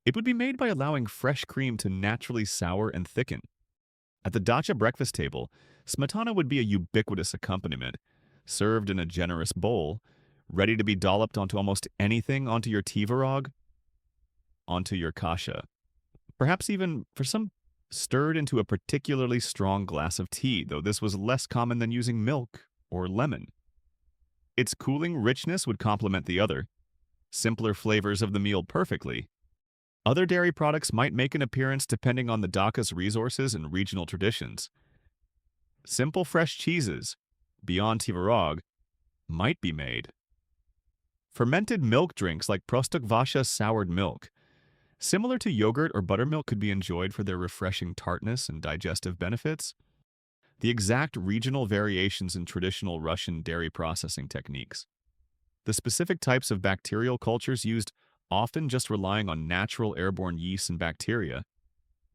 S1: It would be made by allowing fresh cream to naturally sour and thicken. At the dacha breakfast table, smetana would be a ubiquitous accompaniment, served in a generous bowl, ready to be dolloped onto almost anything, onto your Tvorog, onto your kasha. Perhaps even, for some, stirred into a particularly strong glass of tea, though this was less common than using milk or lemon. Its cooling richness would complement the other, simpler flavors of the meal perfectly. Other dairy products might make an appearance depending on the dacha's resources and regional traditions. Simple fresh cheeses, beyond Tvorog, might be made. Fermented milk drinks like prostokvasha soured milk, similar to yogurt or buttermilk, could be enjoyed for their refreshing tartness and digestive benefits. The exact regional variations in traditional Russian dairy processing techniques. The specific types of bacterial cultures used, often just relying on natural airborne yeasts and bacteria,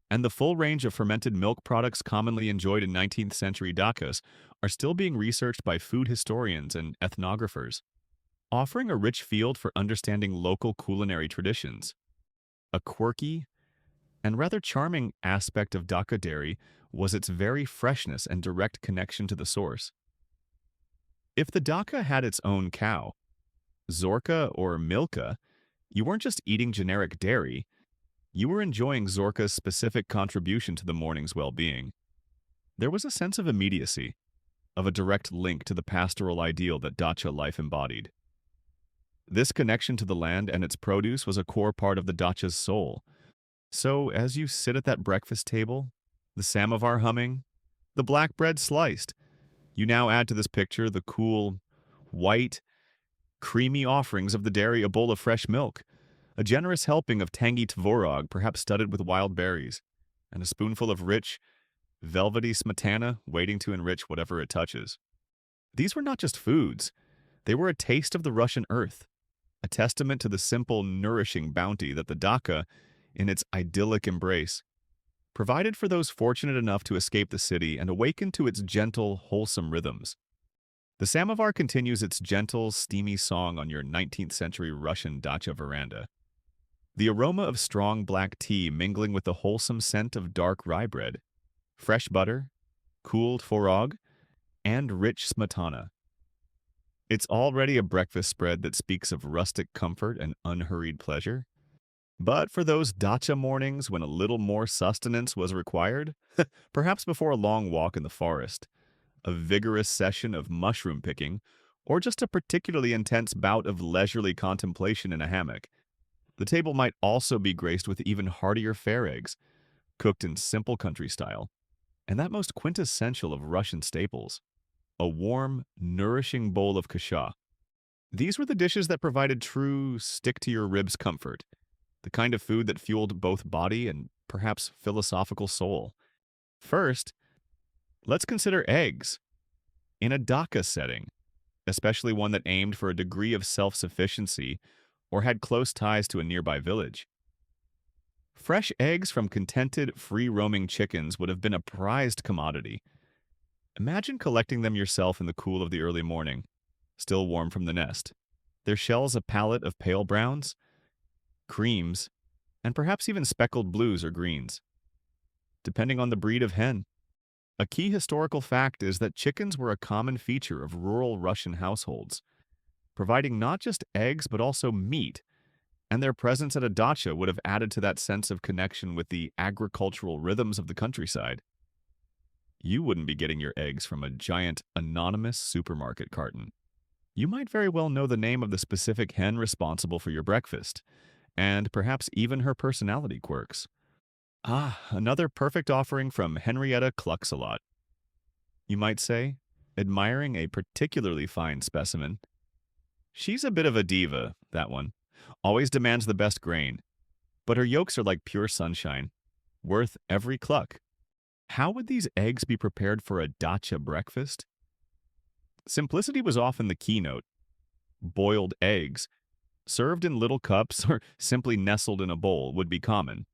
S1: and the full range of fermented milk products commonly enjoyed in 19th century dachas are still being researched by food historians and ethnographers, offering a rich field for understanding local culinary traditions. A quirky and rather charming aspect of dacha dairy was its very freshness and direct connection to the source. If the dacha had its own cow, Zorka or Milka, you weren't just eating generic dairy, you were enjoying Zorka's specific contribution to the morning's well-being. There was a sense of immediacy, of a direct link to the pastoral ideal that dacha life embodied. This connection to the land and its produce was a core part of the dacha's soul. So, as you sit at that breakfast table, the samovar humming, the black bread sliced, you now add to this picture the cool, white, creamy offerings of the dairy, a bowl of fresh milk, a generous helping of tangy Tvorog, perhaps studded with wild berries, and a spoonful of rich, velvety smetana waiting to enrich whatever it touches. These were not just foods. They were a taste of the Russian earth, a testament to the simple, nourishing bounty that the dacha, in its idyllic embrace, provided for those fortunate enough to escape the city and awaken to its gentle, wholesome rhythms. The samovar continues its gentle, steamy song on your 19th century Russian dacha veranda. The aroma of strong black tea mingling with the wholesome scent of dark rye bread, fresh butter, cooled tvorog, and rich smetana. It's already a breakfast spread that speaks of rustic comfort and unhurried pleasure. But for those dacha mornings when a little more sustenance was required, perhaps before a long walk in the forest, a vigorous session of mushroom picking, or just a particularly intense bout of leisurely contemplation in a hammock, the table might also be graced with even heartier fair eggs, cooked in simple country style. and that most quintessential of Russian staples, a warm, nourishing bowl of kasha. These were the dishes that provided true stick-to-your-ribs comfort, the kind of food that fueled both body and perhaps philosophical soul. First, let's consider eggs. In a Dacha setting, especially one that aimed for a degree of self-sufficiency or had close ties to a nearby village, fresh eggs from contented, free-roaming chickens would have been a prized commodity. Imagine collecting them yourself in the cool of the early morning, still warm from the nest. Their shells a palette of pale browns, creams, and perhaps even speckled blues or greens, depending on the breed of hen. A key historical fact is that chickens were a common feature of rural Russian households, providing not just eggs but also meat, and their presence at a dacha would have added to that sense of connection with the agricultural rhythms of the countryside. You wouldn't be getting your eggs from a giant, anonymous supermarket carton. You might very well know the name of the specific hen responsible for your breakfast, and perhaps even her personality quirks. Ah, another perfect offering from Henrietta Clucksalot. You might say, admiring a particularly fine specimen. She's a bit of a diva, that one. Always demands the best grain, but her yolks are like pure sunshine, worth every cluck. How would these eggs be prepared for a dacha breakfast? Simplicity was often the keynote. Boiled eggs, served in little cups or simply nestled in a bowl, would be common.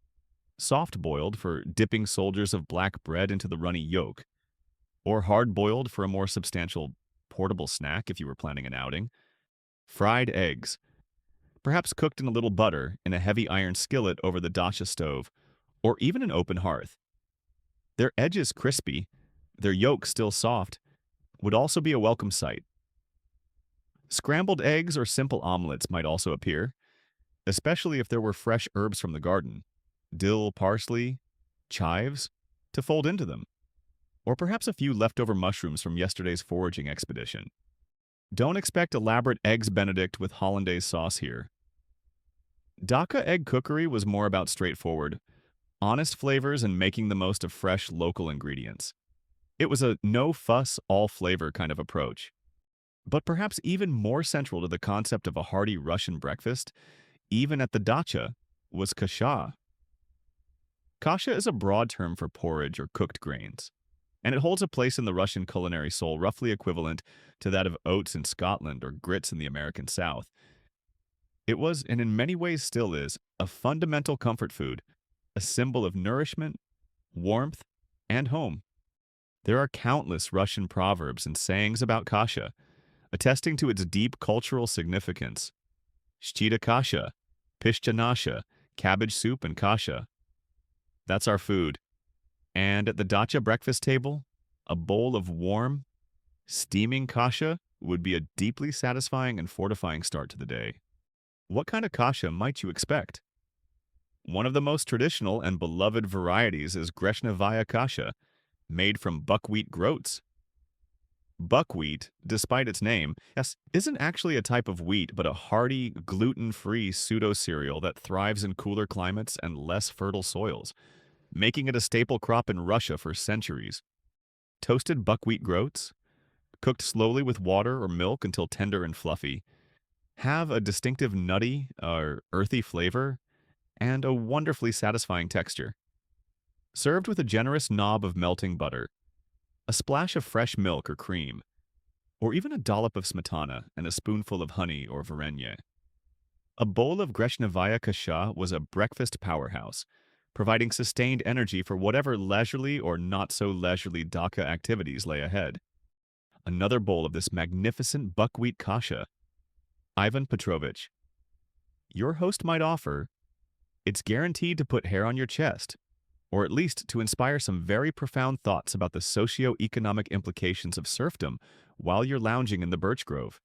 S1: Soft-boiled for dipping soldiers of black bread into the runny yolk, or hard-boiled for a more substantial portable snack if you were planning an outing. Fried eggs, perhaps cooked in a little butter in a heavy iron skillet over the dacha stove, or even an open hearth. Their edges crispy, their yolk still soft, would also be a welcome sight. Scrambled eggs or simple omelets might also appear, especially if there were fresh herbs from the garden, dill, parsley, chives, to fold into them, or perhaps a few leftover mushrooms from yesterday's foraging expedition. Don't expect elaborate eggs Benedict with hollandaise sauce here. Dacha egg cookery was more about straightforward, honest flavors and making the most of fresh local ingredients. It was a no-fuss, all-flavor kind of approach. But perhaps even more central to the concept of a hearty Russian breakfast, even at the dacha, was kasha. Kasha is a broad term for porridge or cooked grains, and it holds a place in the Russian culinary soul roughly equivalent to that of oats in Scotland or grits in the American South. It was, and in many ways still is, a fundamental comfort food, a symbol of nourishment, warmth, and home. There are countless Russian proverbs and sayings about kasha, attesting to its deep cultural significance. Shchita kasha, pishcha nasha, cabbage soup and kasha. That's our food. And at the dacha breakfast table, a bowl of warm, steaming kasha would be a deeply satisfying and fortifying start to the day. What kind of kasha might you expect? One of the most traditional and beloved varieties is Greshnevaya kasha, made from buckwheat groats. Buckwheat, despite its name, yes, isn't actually a type of wheat but a hearty, gluten-free pseudo-cereal that thrives in cooler climates and less fertile soils, making it a staple crop in Russia for centuries. Toasted buckwheat groats, cooked slowly with water or milk until tender and fluffy, have a distinctive nutty or earthy flavor and a wonderfully satisfying texture. Served with a generous knob of melting butter, a splash of fresh milk or cream, or even a dollop of smetana and a spoonful of honey or varenye. A bowl of Greshnevaya kasha was a breakfast powerhouse, providing sustained energy for whatever leisurely or not-so-leisurely dacha activities lay ahead. Another bowl of this magnificent buckwheat kasha. Ivan Petrovich, your host might offer, it's guaranteed to put hair on your chest, or at least to inspire some very profound thoughts about the socio-economic implications of serfdom while you're lounging in the birch grove.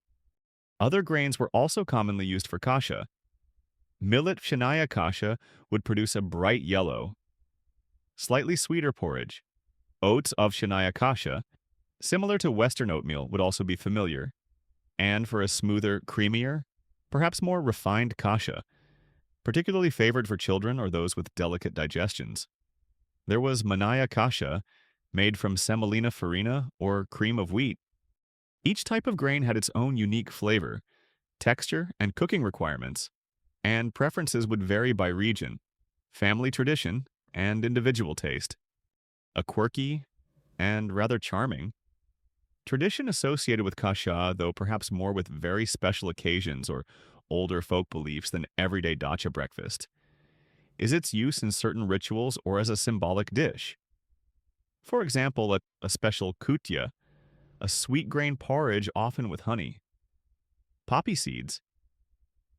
S1: Other grains were also commonly used for kasha. Millet pshenaya kasha would produce a bright yellow, slightly sweeter porridge. Oats of pshenaya kasha, similar to Western oatmeal, would also be familiar. And for a smoother, creamier, perhaps more refined kasha, particularly favored for children or those with delicate digestions, there was manaya kasha, made from semolina farina or cream of wheat. Each type of grain had its own unique flavor, texture, and cooking requirements, and preferences would vary by region, family tradition, and individual taste. A quirky and rather charming tradition associated with kasha, though perhaps more with very special occasions or older folk beliefs than everyday dacha breakfast, is its use in certain rituals or as a symbolic dish. For example, a special kutya, a sweet grain porridge often with honey, poppy seeds,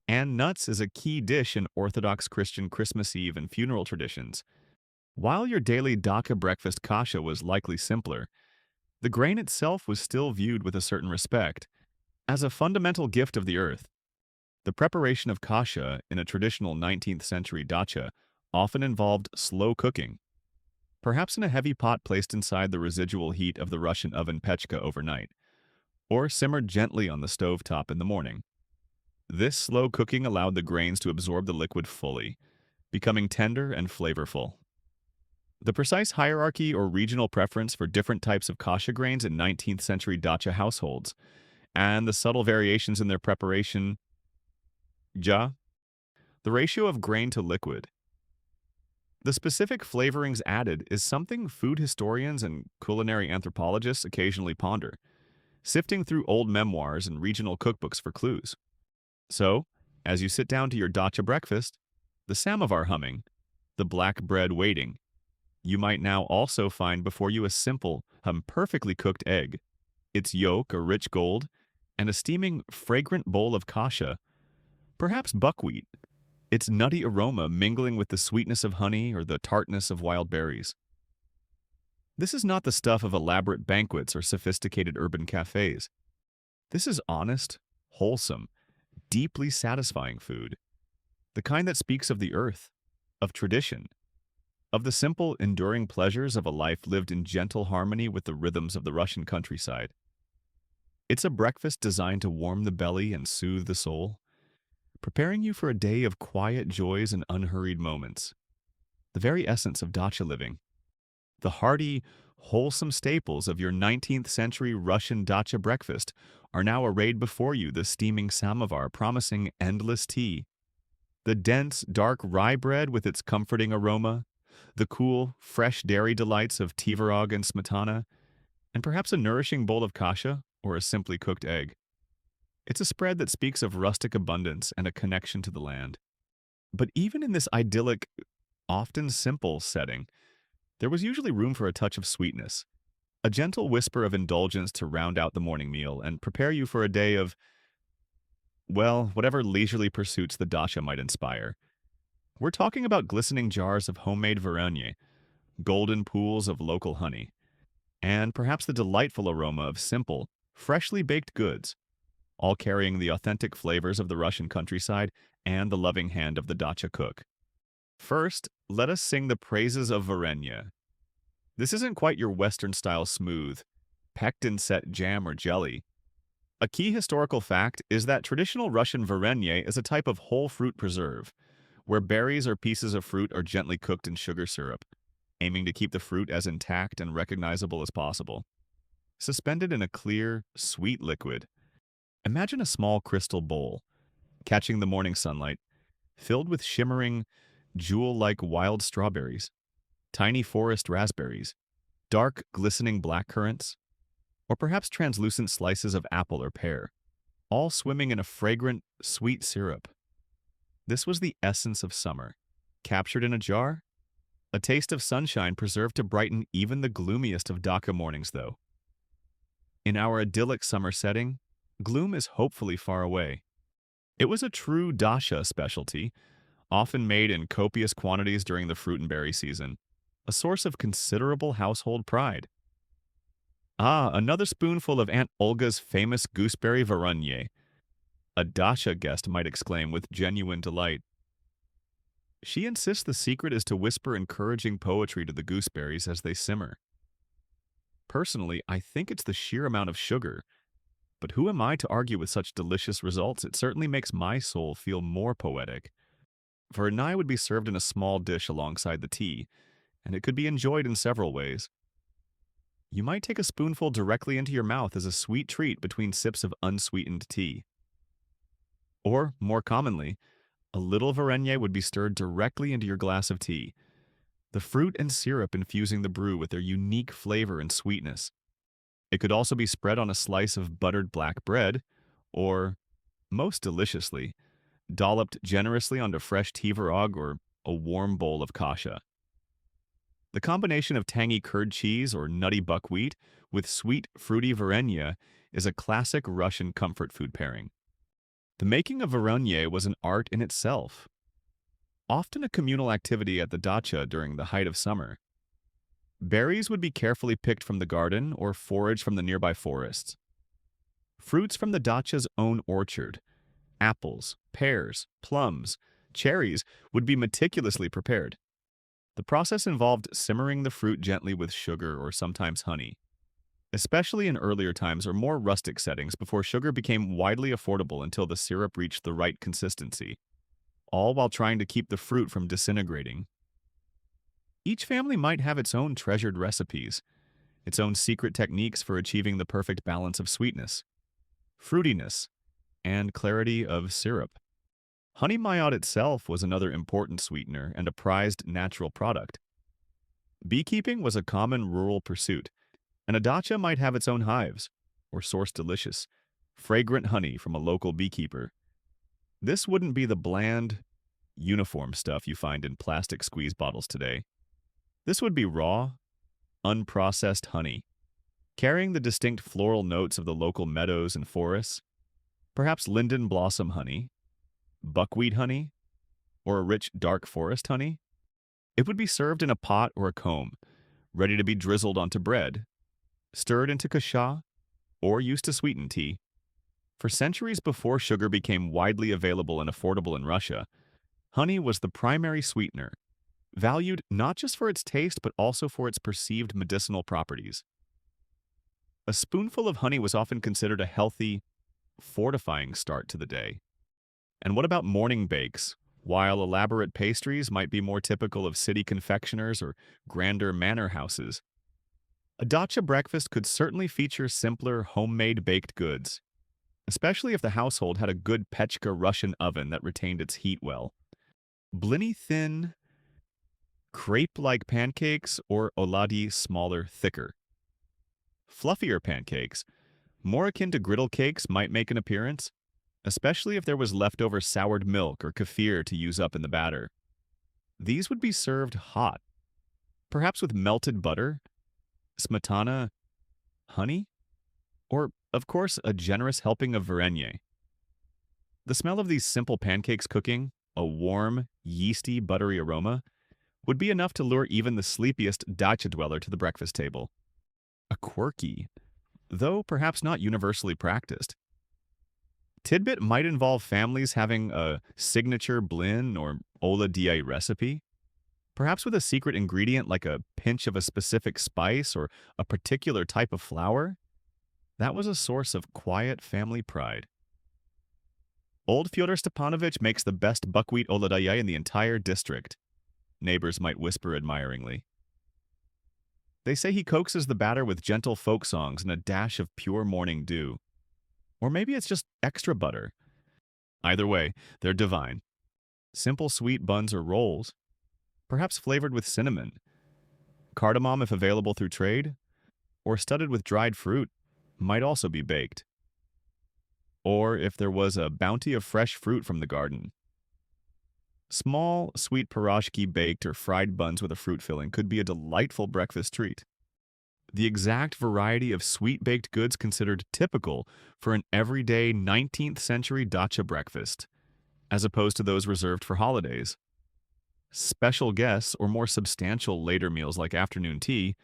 S1: and nuts is a key dish in Orthodox Christian Christmas Eve and funeral traditions. While your daily dacha breakfast kasha was likely simpler, the grain itself was still viewed with a certain respect. As a fundamental gift of the earth, the preparation of kasha in a traditional 19th century dacha often involved slow cooking, perhaps in a heavy pot placed inside the residual heat of the Russian oven pechka overnight, or simmered gently on the stove top in the morning. This slow cooking allowed the grains to absorb the liquid fully, becoming tender and flavorful. The precise hierarchy or regional preference for different types of kasha grains in 19th century dacha households, and the subtle variations in their preparation, ja, the ratio of grain to liquid. The specific flavorings added is something food historians and culinary anthropologists occasionally ponder, sifting through old memoirs and regional cookbooks for clues. So, as you sit down to your dacha breakfast, the samovar humming, the black bread waiting, you might now also find before you a simple, perfectly cooked egg, its yolk a rich gold, and a steaming, fragrant bowl of kasha, perhaps buckwheat, its nutty aroma mingling with the sweetness of honey or the tartness of wild berries. This is not the stuff of elaborate banquets or sophisticated urban cafes. This is honest, wholesome, deeply satisfying food, the kind that speaks of the earth, of tradition, of the simple, enduring pleasures of a life lived in gentle harmony with the rhythms of the Russian countryside. It's a breakfast designed to warm the belly and soothe the soul, preparing you for a day of quiet joys and unhurried moments. The very essence of dacha living. The hearty, wholesome staples of your 19th century Russian dacha breakfast are now arrayed before you, the steaming samovar promising endless tea, the dense, dark rye bread with its comforting aroma, the cool, fresh dairy delights of tvorog and smetana, and perhaps a nourishing bowl of kasha or a simply cooked egg. It's a spread that speaks of rustic abundance and a connection to the land. But even in this idyllic, often simple setting, there was usually room for a touch of sweetness, a gentle whisper of indulgence to round out the morning meal and prepare you for a day of, well, whatever leisurely pursuits the dacha might inspire. We're talking about glistening jars of homemade varenye, golden pools of local honey, and perhaps the delightful aroma of simple, freshly baked goods, all carrying the authentic flavors of the Russian countryside and the loving hand of the dacha cook. First, let us sing the praises of varenye. This isn't quite your Western-style smooth, pectin-set jam or jelly. A key historical fact is that traditional Russian varenye is a type of whole fruit preserve, where berries or pieces of fruit are gently cooked in sugar syrup, aiming to keep the fruit as intact and recognizable as possible. Suspended in a clear, sweet liquid, imagine a small crystal bowl, catching the morning sunlight, filled with shimmering, jewel-like wild strawberries, tiny forest raspberries, dark, glistening blackcurrants, or perhaps translucent slices of apple or pear, all swimming in a fragrant, sweet syrup. This was the essence of summer, captured in a jar, a taste of sunshine preserved to brighten even the gloomiest of dacha mornings, though. In our idyllic summer setting, gloom is hopefully far away. It was a true dacha specialty, often made in copious quantities during the fruit and berry season, a source of considerable household pride. Ah, another spoonful of Aunt Olga's famous gooseberry varenye, a dacha guest might exclaim with genuine delight. She insists the secret is to whisper encouraging poetry to the gooseberries as they simmer. Personally, I think it's the sheer amount of sugar, but who am I to argue with such delicious results? It certainly makes my soul feel more poetic. Varenye would be served in a small dish alongside the tea, and it could be enjoyed in several ways. You might take a spoonful directly into your mouth as a sweet treat between sips of unsweetened tea. Or, more commonly, a little varenye would be stirred directly into your glass of tea, the fruit and syrup infusing the brew with their unique flavor and sweetness. It could also be spread on a slice of buttered black bread, or, most deliciously, dolloped generously onto fresh tivarog or a warm bowl of kasha. The combination of tangy curd cheese or nutty buckwheat with sweet, fruity varenye is a classic Russian comfort food pairing. The making of varenye was an art in itself, often a communal activity at the dacha during the height of summer. Berries would be carefully picked from the garden or foraged from the nearby forests. Fruits from the dacha's own orchard, apples, pears, plums, cherries, would be meticulously prepared. The process involved simmering the fruit gently with sugar or sometimes honey, especially in earlier times or more rustic settings before sugar became widely affordable until the syrup reached the right consistency, all while trying to keep the fruit from disintegrating. Each family might have its own treasured recipes, its own secret techniques for achieving the perfect balance of sweetness, fruitiness, and clarity of syrup. Honey mayat itself was another important sweetener and a prized natural product. Beekeeping was a common rural pursuit, and a dacha might have its own hives, or source delicious, fragrant honey from a local beekeeper. This wouldn't be the bland, uniform stuff you find in plastic squeeze bottles today. This would be raw, unprocessed honey, carrying the distinct floral notes of the local meadows and forests, perhaps linden blossom honey, buckwheat honey, or a rich dark forest honey. It would be served in a pot or a comb, ready to be drizzled onto bread, stirred into kasha, or used to sweeten tea. For centuries before sugar became widely available and affordable in Russia, honey was the primary sweetener, valued not just for its taste but also for its perceived medicinal properties. A spoonful of honey was often considered a healthy, fortifying start to the day. And what about morning bakes? While elaborate pastries might be more typical of city confectioners or grander manor houses, a dacha breakfast could certainly feature simpler, homemade baked goods, especially if the household had a good pechka Russian oven that retained its heat well. Blini thin, crepe-like pancakes, or oladyi smaller, thicker. Fluffier pancakes, more akin to griddle cakes, might make an appearance, especially if there was leftover soured milk or kefir to use up in the batter. These would be served hot, perhaps with melted butter, smetana, honey, or, of course, a generous helping of varenye. The smell of these simple pancakes cooking, a warm, yeasty, buttery aroma, would be enough to lure even the sleepiest dacha dweller to the breakfast table. A quirky, though perhaps not universally practiced, tidbit might involve families having a signature blin or oladyi recipe, perhaps with a secret ingredient like a pinch of a specific spice or a particular type of flour. That was a source of quiet family pride. Old Fyodor Stepanovich makes the best buckwheat oladyi in the entire district, neighbors might whisper admiringly. They say he coaxes the batter with gentle folk songs and a dash of pure morning dew. Or maybe it's just extra butter. Either way, they're divine. Simple sweet buns or rolls, perhaps flavored with cinnamon, cardamom if available through trade, or studded with dried fruit, might also be baked. Or if there was a bounty of fresh fruit from the garden. Small, sweet pierogi baked or fried buns with a fruit filling could be a delightful breakfast treat. The exact variety of sweet baked goods considered typical for an everyday 19th century dacha breakfast, as opposed to those reserved for holidays. Special guests or more substantial later meals like afternoon tea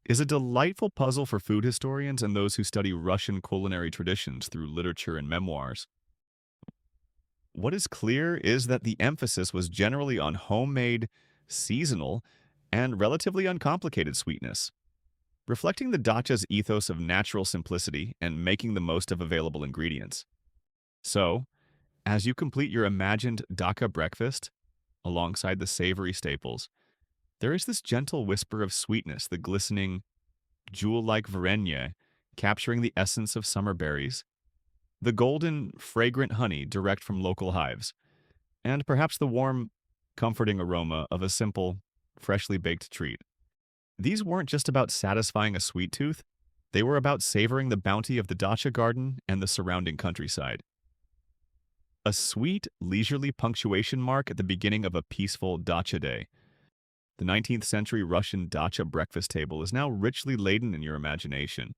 S1: is a delightful puzzle for food historians and those who study Russian culinary traditions through literature and memoirs. What is clear is that the emphasis was generally on homemade, seasonal, and relatively uncomplicated sweetness, reflecting the dacha's ethos of natural simplicity and making the most of available ingredients. So, as you complete your imagined dacha breakfast, alongside the savory staples, there is this gentle whisper of sweetness, the glistening, jewel-like varenye, capturing the essence of summer berries, the golden, fragrant honey direct from local hives, and perhaps the warm, comforting aroma of a simple, freshly baked treat. These weren't just about satisfying a sweet tooth, they were about savoring the bounty of the Dacha garden and the surrounding countryside. A sweet, leisurely punctuation mark at the beginning of a peaceful Dacha day. The 19th century Russian Dacha breakfast table is now richly laden in your imagination.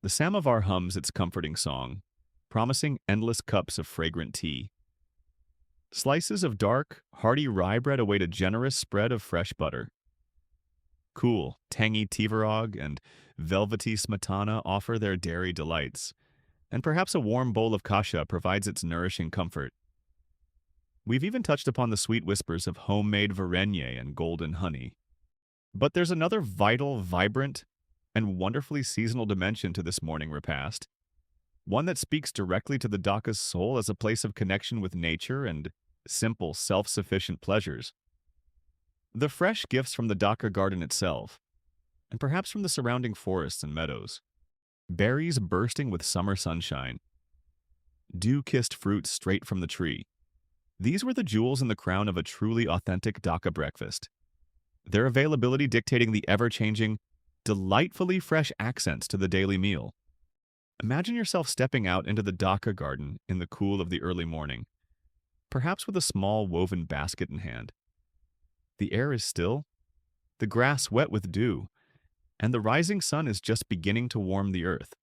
S1: The samovar hums its comforting song, promising endless cups of fragrant tea. Slices of dark, hearty rye bread await a generous spread of fresh butter. Cool, tangy tvorog and velvety smetana offer their dairy delights, and perhaps a warm bowl of kasha provides its nourishing comfort. We've even touched upon the sweet whispers of homemade varenye and golden honey. But there's another vital, vibrant, and wonderfully seasonal dimension to this morning repast, one that speaks directly to the Dacha's soul as a place of connection with nature and simple, self-sufficient pleasures. The fresh gifts from the Dacha garden itself, and perhaps from the surrounding forests and meadows. Berries bursting with summer sunshine. Dew-kissed fruits straight from the tree. These were the jewels in the crown of a truly authentic Dacha breakfast. Their availability dictating the ever-changing, delightfully fresh accents to the daily meal. Imagine yourself stepping out into the Dacha garden in the cool of the early morning, perhaps with a small woven basket in hand. The air is still, the grass wet with dew, and the rising sun is just beginning to warm the earth.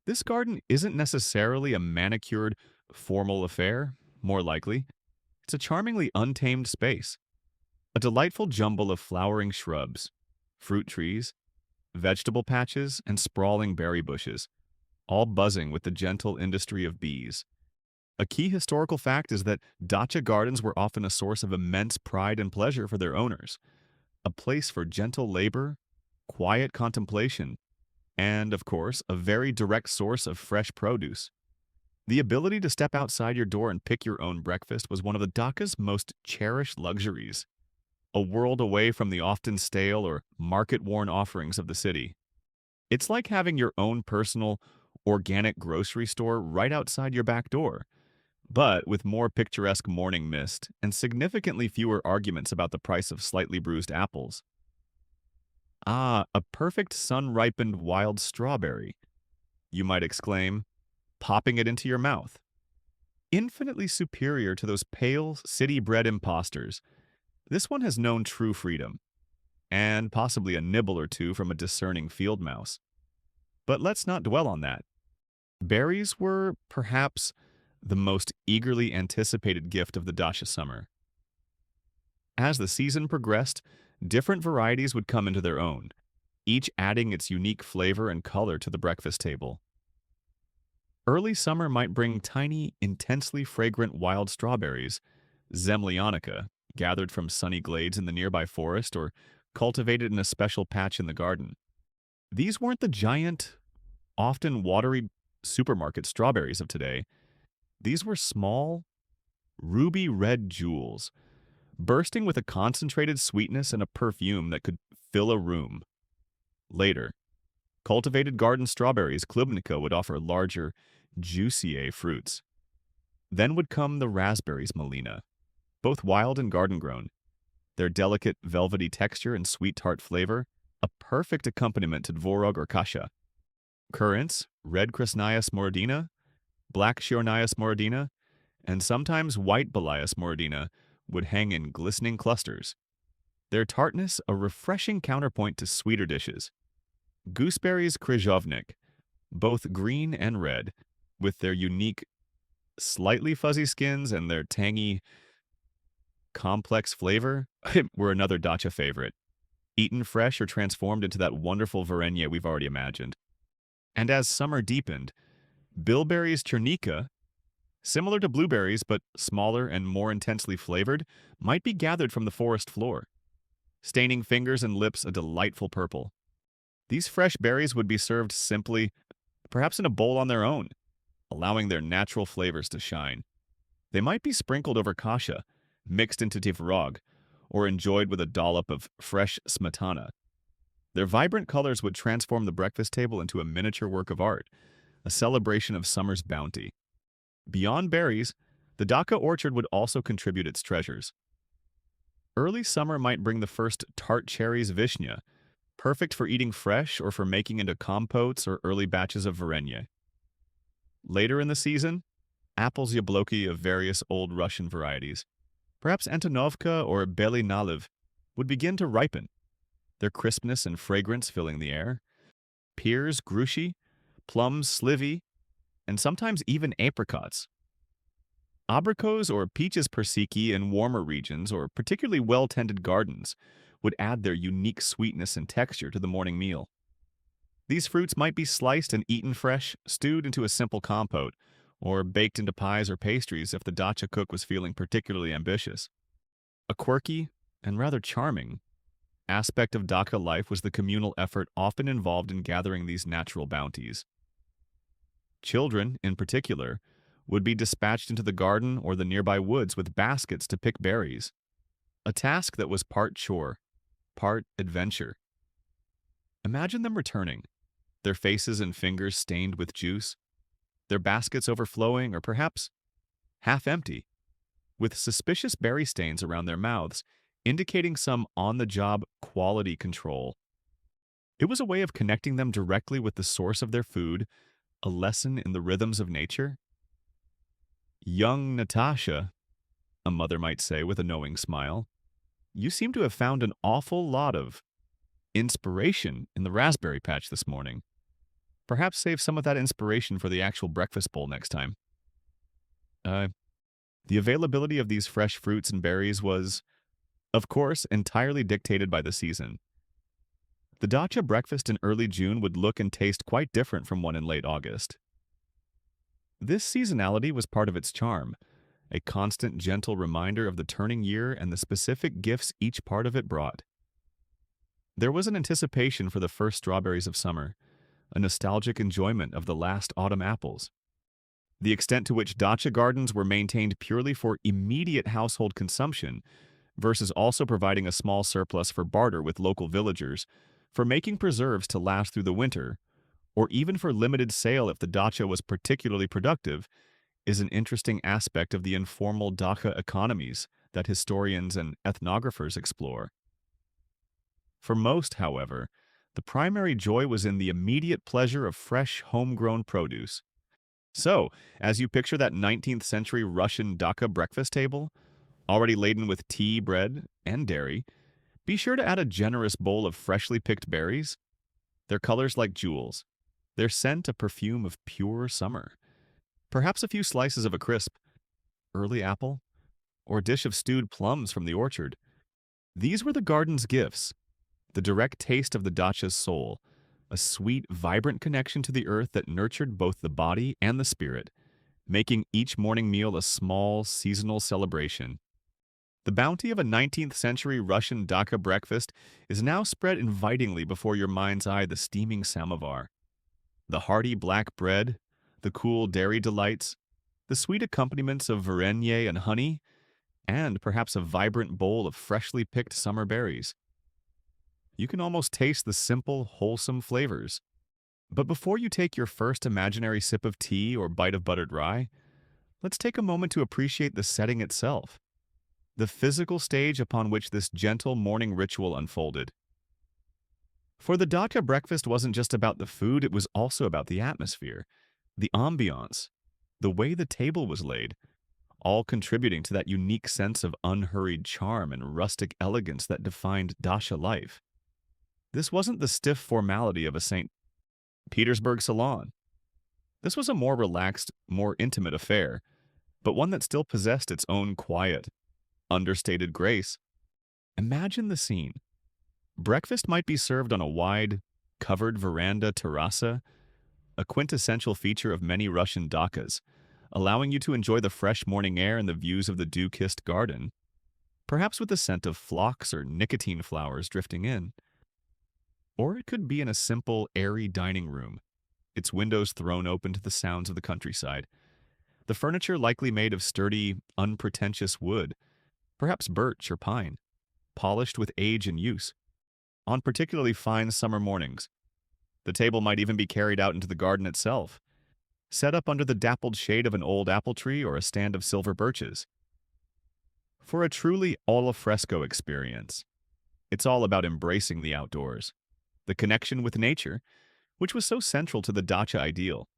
S1: This garden isn't necessarily a manicured, formal affair, more likely. It's a charmingly untamed space. A delightful jumble of flowering shrubs, fruit trees, vegetable patches, and sprawling berry bushes, all buzzing with the gentle industry of bees. A key historical fact is that Dacha gardens were often a source of immense pride and pleasure for their owners, a place for gentle labor, quiet contemplation, and, of course, a very direct source of fresh produce. The ability to step outside your door and pick your own breakfast was one of the Dacha's most cherished luxuries, a world away from the often stale or market-worn offerings of the city. It's like having your own personal, organic grocery store right outside your back door, but with more picturesque morning mist and significantly fewer arguments about the price of slightly bruised apples. Ah, a perfect sun-ripened wild strawberry, you might exclaim, popping it into your mouth. Infinitely superior to those pale, city-bred imposters, this one has known true freedom, and possibly a nibble or two from a discerning field mouse. But let's not dwell on that. Berries were, perhaps, the most eagerly anticipated gift of the Dacha summer. As the season progressed, different varieties would come into their own, each adding its unique flavor and color to the breakfast table. Early summer might bring tiny, intensely fragrant wild strawberries, Zemlyanica, gathered from sunny glades in the nearby forest or cultivated in a special patch in the garden. These weren't the giant, often watery supermarket strawberries of today. These were small, ruby-red jewels, bursting with a concentrated sweetness and a perfume that could fill a room. Later, cultivated garden strawberries Klubnica would offer larger, juicier fruits. Then would come the raspberries Malina, both wild and garden-grown. Their delicate, velvety texture and sweet tart flavor, a perfect accompaniment to dvorog or kasha. Currants, red Krasnaya smorodina, black Chiornia smorodina, and sometimes white Balaia smorodina would hang in glistening clusters. Their tartness a refreshing counterpoint to sweeter dishes. Gooseberries Kryzhovnik, both green and red, with their unique, slightly fuzzy skins and their tangy, complex flavor, were another Dacha favorite, eaten fresh or transformed into that wonderful varenye we've already imagined. And as summer deepened, bilberries Chernika, similar to blueberries but smaller and more intensely flavored, might be gathered from the forest floor, staining fingers and lips a delightful purple. These fresh berries would be served simply, perhaps in a bowl on their own, allowing their natural flavors to shine. They might be sprinkled over kasha, mixed into tvorog, or enjoyed with a dollop of fresh smetana. Their vibrant colors would transform the breakfast table into a miniature work of art, a celebration of summer's bounty. Beyond berries, the Dacha orchard would also contribute its treasures. Early summer might bring the first tart cherries vishnya, perfect for eating fresh or for making into compotes or early batches of varenye. Later in the season, apples yabloki of various old Russian varieties, perhaps Antonovka or Bely Naliv, would begin to ripen, their crispness and fragrance filling the air. Pears, grushi, plums, slivy, and sometimes even apricots. Abricots or peaches persiki in warmer regions or particularly well-tended gardens would add their unique sweetness and texture to the morning meal. These fruits might be sliced and eaten fresh, stewed into a simple compote, or baked into pies or pastries if the dacha cook was feeling particularly ambitious. A quirky, and rather charming, aspect of dacha life was the communal effort often involved in gathering these natural bounties. Children, in particular, would be dispatched into the garden or the nearby woods with baskets to pick berries, a task that was part chore, part adventure. Imagine them returning, their faces and fingers stained with juice, their baskets overflowing or perhaps half empty, with suspicious berry stains around their mouths, indicating some on-the-job quality control. It was a way of connecting them directly with the source of their food, a lesson in the rhythms of nature. Young Natasha, a mother might say with a knowing smile, you seem to have found an awful lot of inspiration in the raspberry patch this morning. Perhaps save some of that inspiration for the actual breakfast bowl next time. The availability of these fresh fruits and berries was, of course, entirely dictated by the season. The dacha breakfast in early June would look and taste quite different from one in late August. This seasonality was part of its charm, a constant, gentle reminder of the turning year and the specific gifts each part of it brought. There was an anticipation for the first strawberries of summer, a nostalgic enjoyment of the last autumn apples. The extent to which dacha gardens were maintained purely for immediate household consumption versus also providing a small surplus for barter with local villagers, for making preserves to last through the winter, or even for limited sale if the dacha was particularly productive, is an interesting aspect of the informal dacha economies that historians and ethnographers explore. For most, however, the primary joy was in the immediate pleasure of fresh, homegrown produce. So, as you picture that 19th century Russian dacha breakfast table, already laden with tea, bread, and dairy, be sure to add a generous bowl of freshly picked berries. Their colors like jewels, their scent a perfume of pure summer. Perhaps a few slices of a crisp, early apple, or a dish of stewed plums from the orchard. These were the garden's gifts, the direct taste of the dacha's soul, a sweet, vibrant connection to the earth that nurtured both the body and the spirit, making each morning meal a small, seasonal celebration. The bounty of a 19th century Russian dacha breakfast is now spread invitingly before your mind's eye, the steaming samovar. The hearty black bread, the cool dairy delights, the sweet accompaniments of varenye and honey, and perhaps a vibrant bowl of freshly picked summer berries. You can almost taste the simple, wholesome flavors. But before you take your first imaginary sip of tea or bite of buttered rye, let's take a moment to appreciate the setting itself, the physical stage upon which this gentle morning ritual unfolded. For the dacha breakfast wasn't just about the food, it was also about the atmosphere, the ambiance, the way the table was laid, all contributing to that unique sense of unhurried charm and rustic elegance that defined dacha life. This wasn't the stiff formality of a St. Petersburg salon. This was a more relaxed, more intimate affair, but one that still possessed its own quiet, understated grace. Imagine the scene. Breakfast might be served on a wide, covered veranda terrasa, a quintessential feature of many Russian dachas, allowing you to enjoy the fresh morning air and the views of the dew-kissed garden, perhaps with the scent of phlox or nicotine flowers drifting in. Or it could be in a simple, airy dining room, its windows thrown open to the sounds of the countryside. The furniture likely made of sturdy, unpretentious wood, perhaps birch or pine, polished with age and use. on particularly fine summer mornings. The table might even be carried out into the garden itself, set up under the dappled shade of an old apple tree or a stand of silver birches. For a truly al fresco experience, it's all about embracing the outdoors, the connection with nature, which was so central to the dacha ideal.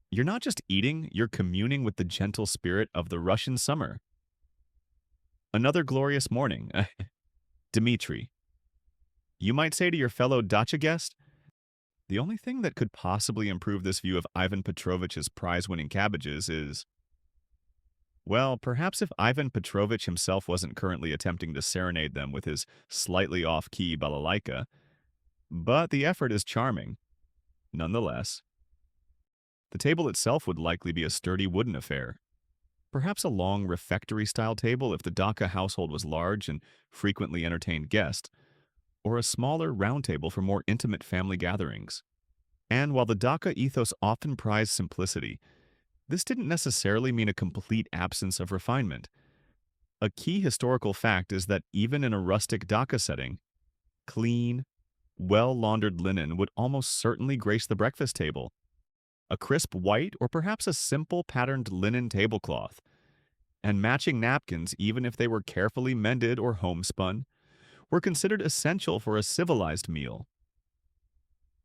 S1: You're not just eating, you're communing with the gentle spirit of the Russian summer. Another glorious morning. Dmitri, you might say to your fellow dacha guest, the only thing that could possibly improve this view of Ivan Petrovich's prize-winning cabbages is, well, perhaps if Ivan Petrovich himself wasn't currently attempting to serenade them with his slightly off-key balalaika, but the effort is charming, nonetheless. The table itself would likely be a sturdy wooden affair. Perhaps a long refectory-style table if the Dacha household was large and frequently entertained guests, or a smaller round table for more intimate family gatherings. And while the Dacha ethos often prized simplicity, this didn't necessarily mean a complete absence of refinement. A key historical fact is that even in a rustic Dacha setting, clean, well-laundered linen would almost certainly grace the breakfast table. A crisp white or perhaps a simple patterned linen tablecloth, and matching napkins, even if they were carefully mended or homespun, were considered essential for a civilized meal.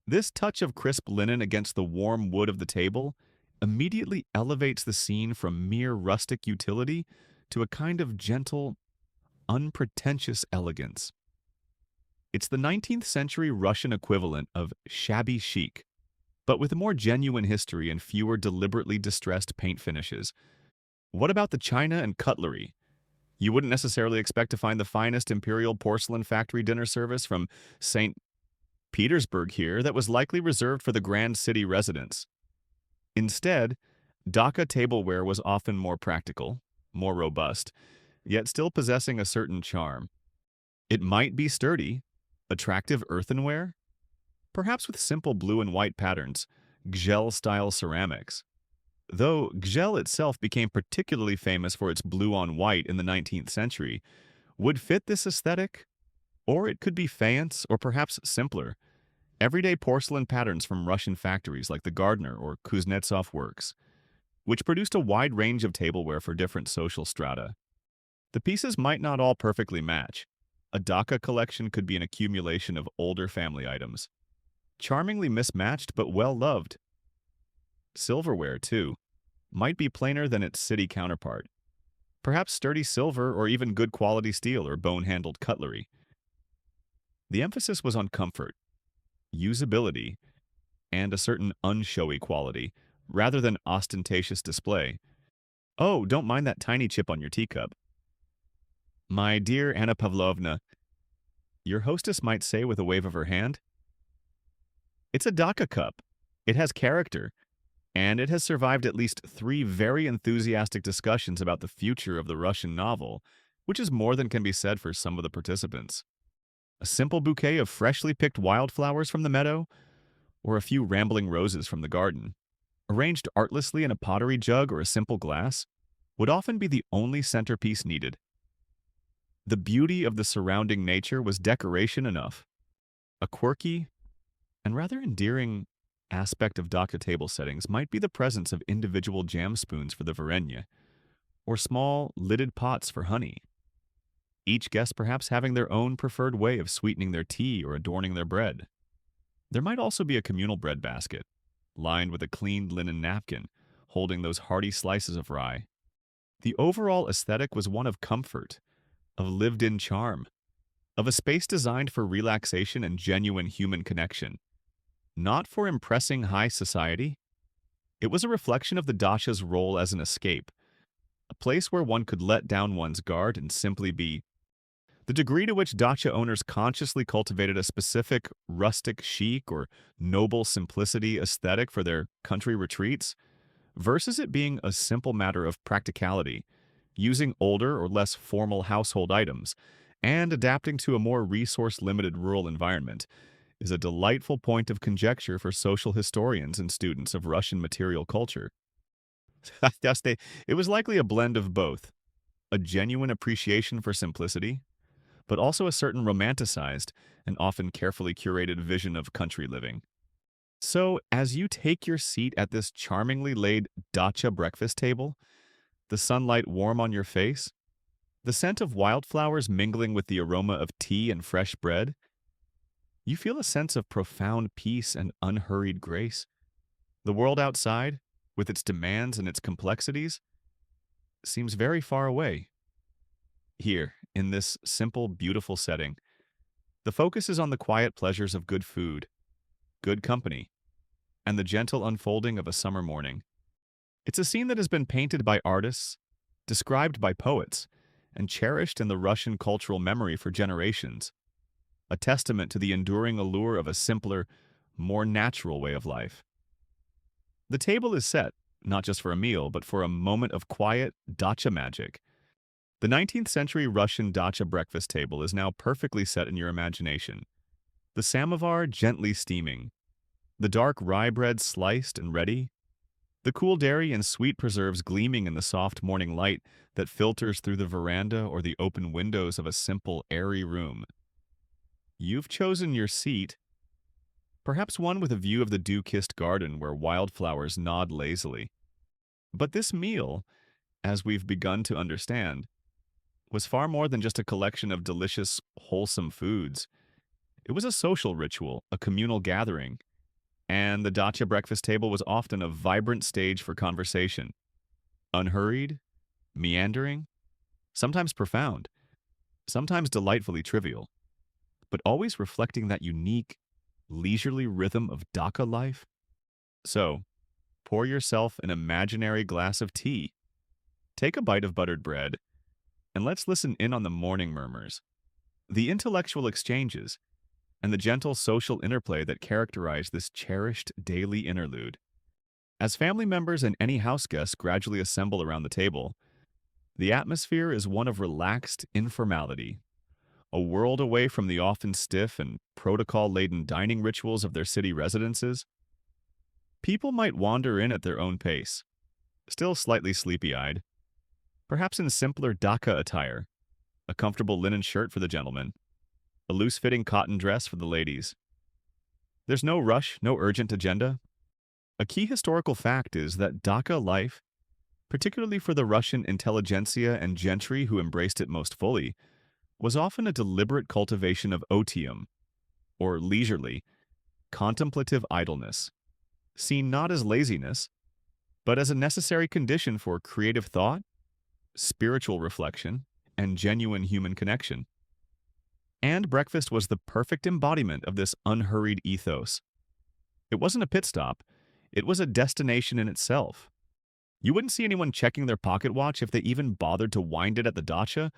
S1: This touch of crisp linen against the warm wood of the table immediately elevates the scene from mere rustic utility to a kind of gentle, unpretentious elegance. It's the 19th century Russian equivalent of shabby chic, but with more genuine history and fewer deliberately distressed paint finishes. What about the china and cutlery? You wouldn't necessarily expect to find the finest imperial porcelain factory dinner service from St. Petersburg here that was likely reserved for the grand city residents. Instead, Dacha tableware was often more practical, more robust, yet still possessing a certain charm. It might be sturdy, attractive earthenware, perhaps with simple blue and white patterns, gel-style ceramics. Though gel itself became particularly famous for its blue on white in the 19th century, would fit this aesthetic? Or it could be faience, or perhaps simpler, everyday porcelain patterns from Russian factories like the Gardner or Kuznetsov works, which produced a wide range of tableware for different social strata. The pieces might not all perfectly match. A Dacha collection could be an accumulation of older family items, charmingly mismatched but well-loved. Silverware, too, might be plainer than its city counterpart. Perhaps sturdy silver or even good quality steel or bone-handled cutlery. The emphasis was on comfort, usability, and a certain unshowy quality, rather than ostentatious display. Oh, don't mind that tiny chip on your teacup. My dear Anna Pavlovna, your hostess might say with a wave of her hand, it's a Dacha cup. It has character, and it has survived at least 3 very enthusiastic discussions about the future of the Russian novel, which is more than can be said for some of the participants. A simple bouquet of freshly picked wildflowers from the meadow, or a few rambling roses from the garden, arranged artlessly in a pottery jug or a simple glass, would often be the only centerpiece needed. The beauty of the surrounding nature was decoration enough. A quirky and rather endearing aspect of Dacha table settings might be the presence of individual jam spoons for the varenya, or small, lidded pots for honey. Each guest perhaps having their own preferred way of sweetening their tea or adorning their bread. There might also be a communal bread basket, lined with a cleaned linen napkin, holding those hearty slices of rye. The overall aesthetic was one of comfort, of lived-in charm, of a space designed for relaxation and genuine human connection. Not for impressing high society. It was a reflection of the dacha's role as an escape, a place where one could let down one's guard and simply be. The degree to which dacha owners consciously cultivated a specific rustic chic or noble simplicity aesthetic for their country retreats, versus it being a simple matter of practicality, using older or less formal household items, and adapting to a more resource-limited rural environment, is a delightful point of conjecture for social historians and students of Russian material culture. It was likely a blend of both, a genuine appreciation for simplicity, but also a certain romanticized and often carefully curated vision of country living. So, as you take your seat at this charmingly laid dacha breakfast table, the sunlight warm on your face, the scent of wildflowers mingling with the aroma of tea and fresh bread, you feel a sense of profound peace and unhurried grace. The world outside, with its demands and its complexities, seems very far away. Here, in this simple, beautiful setting, the focus is on the quiet pleasures of good food, good company, and the gentle unfolding of a summer morning. It's a scene that has been painted by artists, described by poets, and cherished in the Russian cultural memory for generations, a testament to the enduring allure of a simpler, more natural way of life. The table is set, not just for a meal, but for a moment of quiet dacha magic. The 19th century Russian dacha breakfast table is now perfectly set in your imagination. The samovar gently steaming, the dark rye bread sliced and ready, the cool dairy and sweet preserves gleaming in the soft morning light that filters through the veranda or the open windows of a simple, airy room. You've chosen your seat, perhaps one with a view of the dew-kissed garden where wildflowers nod lazily. But this meal, as we've begun to understand, was far more than just a collection of delicious, wholesome foods. It was a social ritual, a communal gathering, and the dacha breakfast table was often a vibrant stage for conversation. Unhurried, meandering, sometimes profound, sometimes delightfully trivial, but always reflecting that unique, leisurely rhythm of dacha life. So, pour yourself an imaginary glass of tea, take a bite of buttered bread, and let's listen in on the morning murmurs, the intellectual exchanges, and the gentle social interplay that characterize this cherished daily interlude. As family members and any house guests gradually assemble around the table, the atmosphere is one of relaxed informality, a world away from the often stiff and protocol-laden dining rituals of their city residences. People might wander in at their own pace, still slightly sleepy-eyed, perhaps in simpler dacha attire, a comfortable linen shirt for the gentlemen, a loose-fitting cotton dress for the ladies. There's no rush, no urgent agenda. A key historical fact is that dacha life, particularly for the Russian intelligentsia and gentry who embraced it most fully, was often a deliberate cultivation of otium, or leisurely, contemplative idleness, seen not as laziness, but as a necessary condition for creative thought, spiritual reflection, and genuine human connection. And breakfast was the perfect embodiment of this unhurried ethos. It wasn't a pit stop, it was a destination in itself. You wouldn't see anyone checking their pocket watch if they even bothered to wind it at the dacha,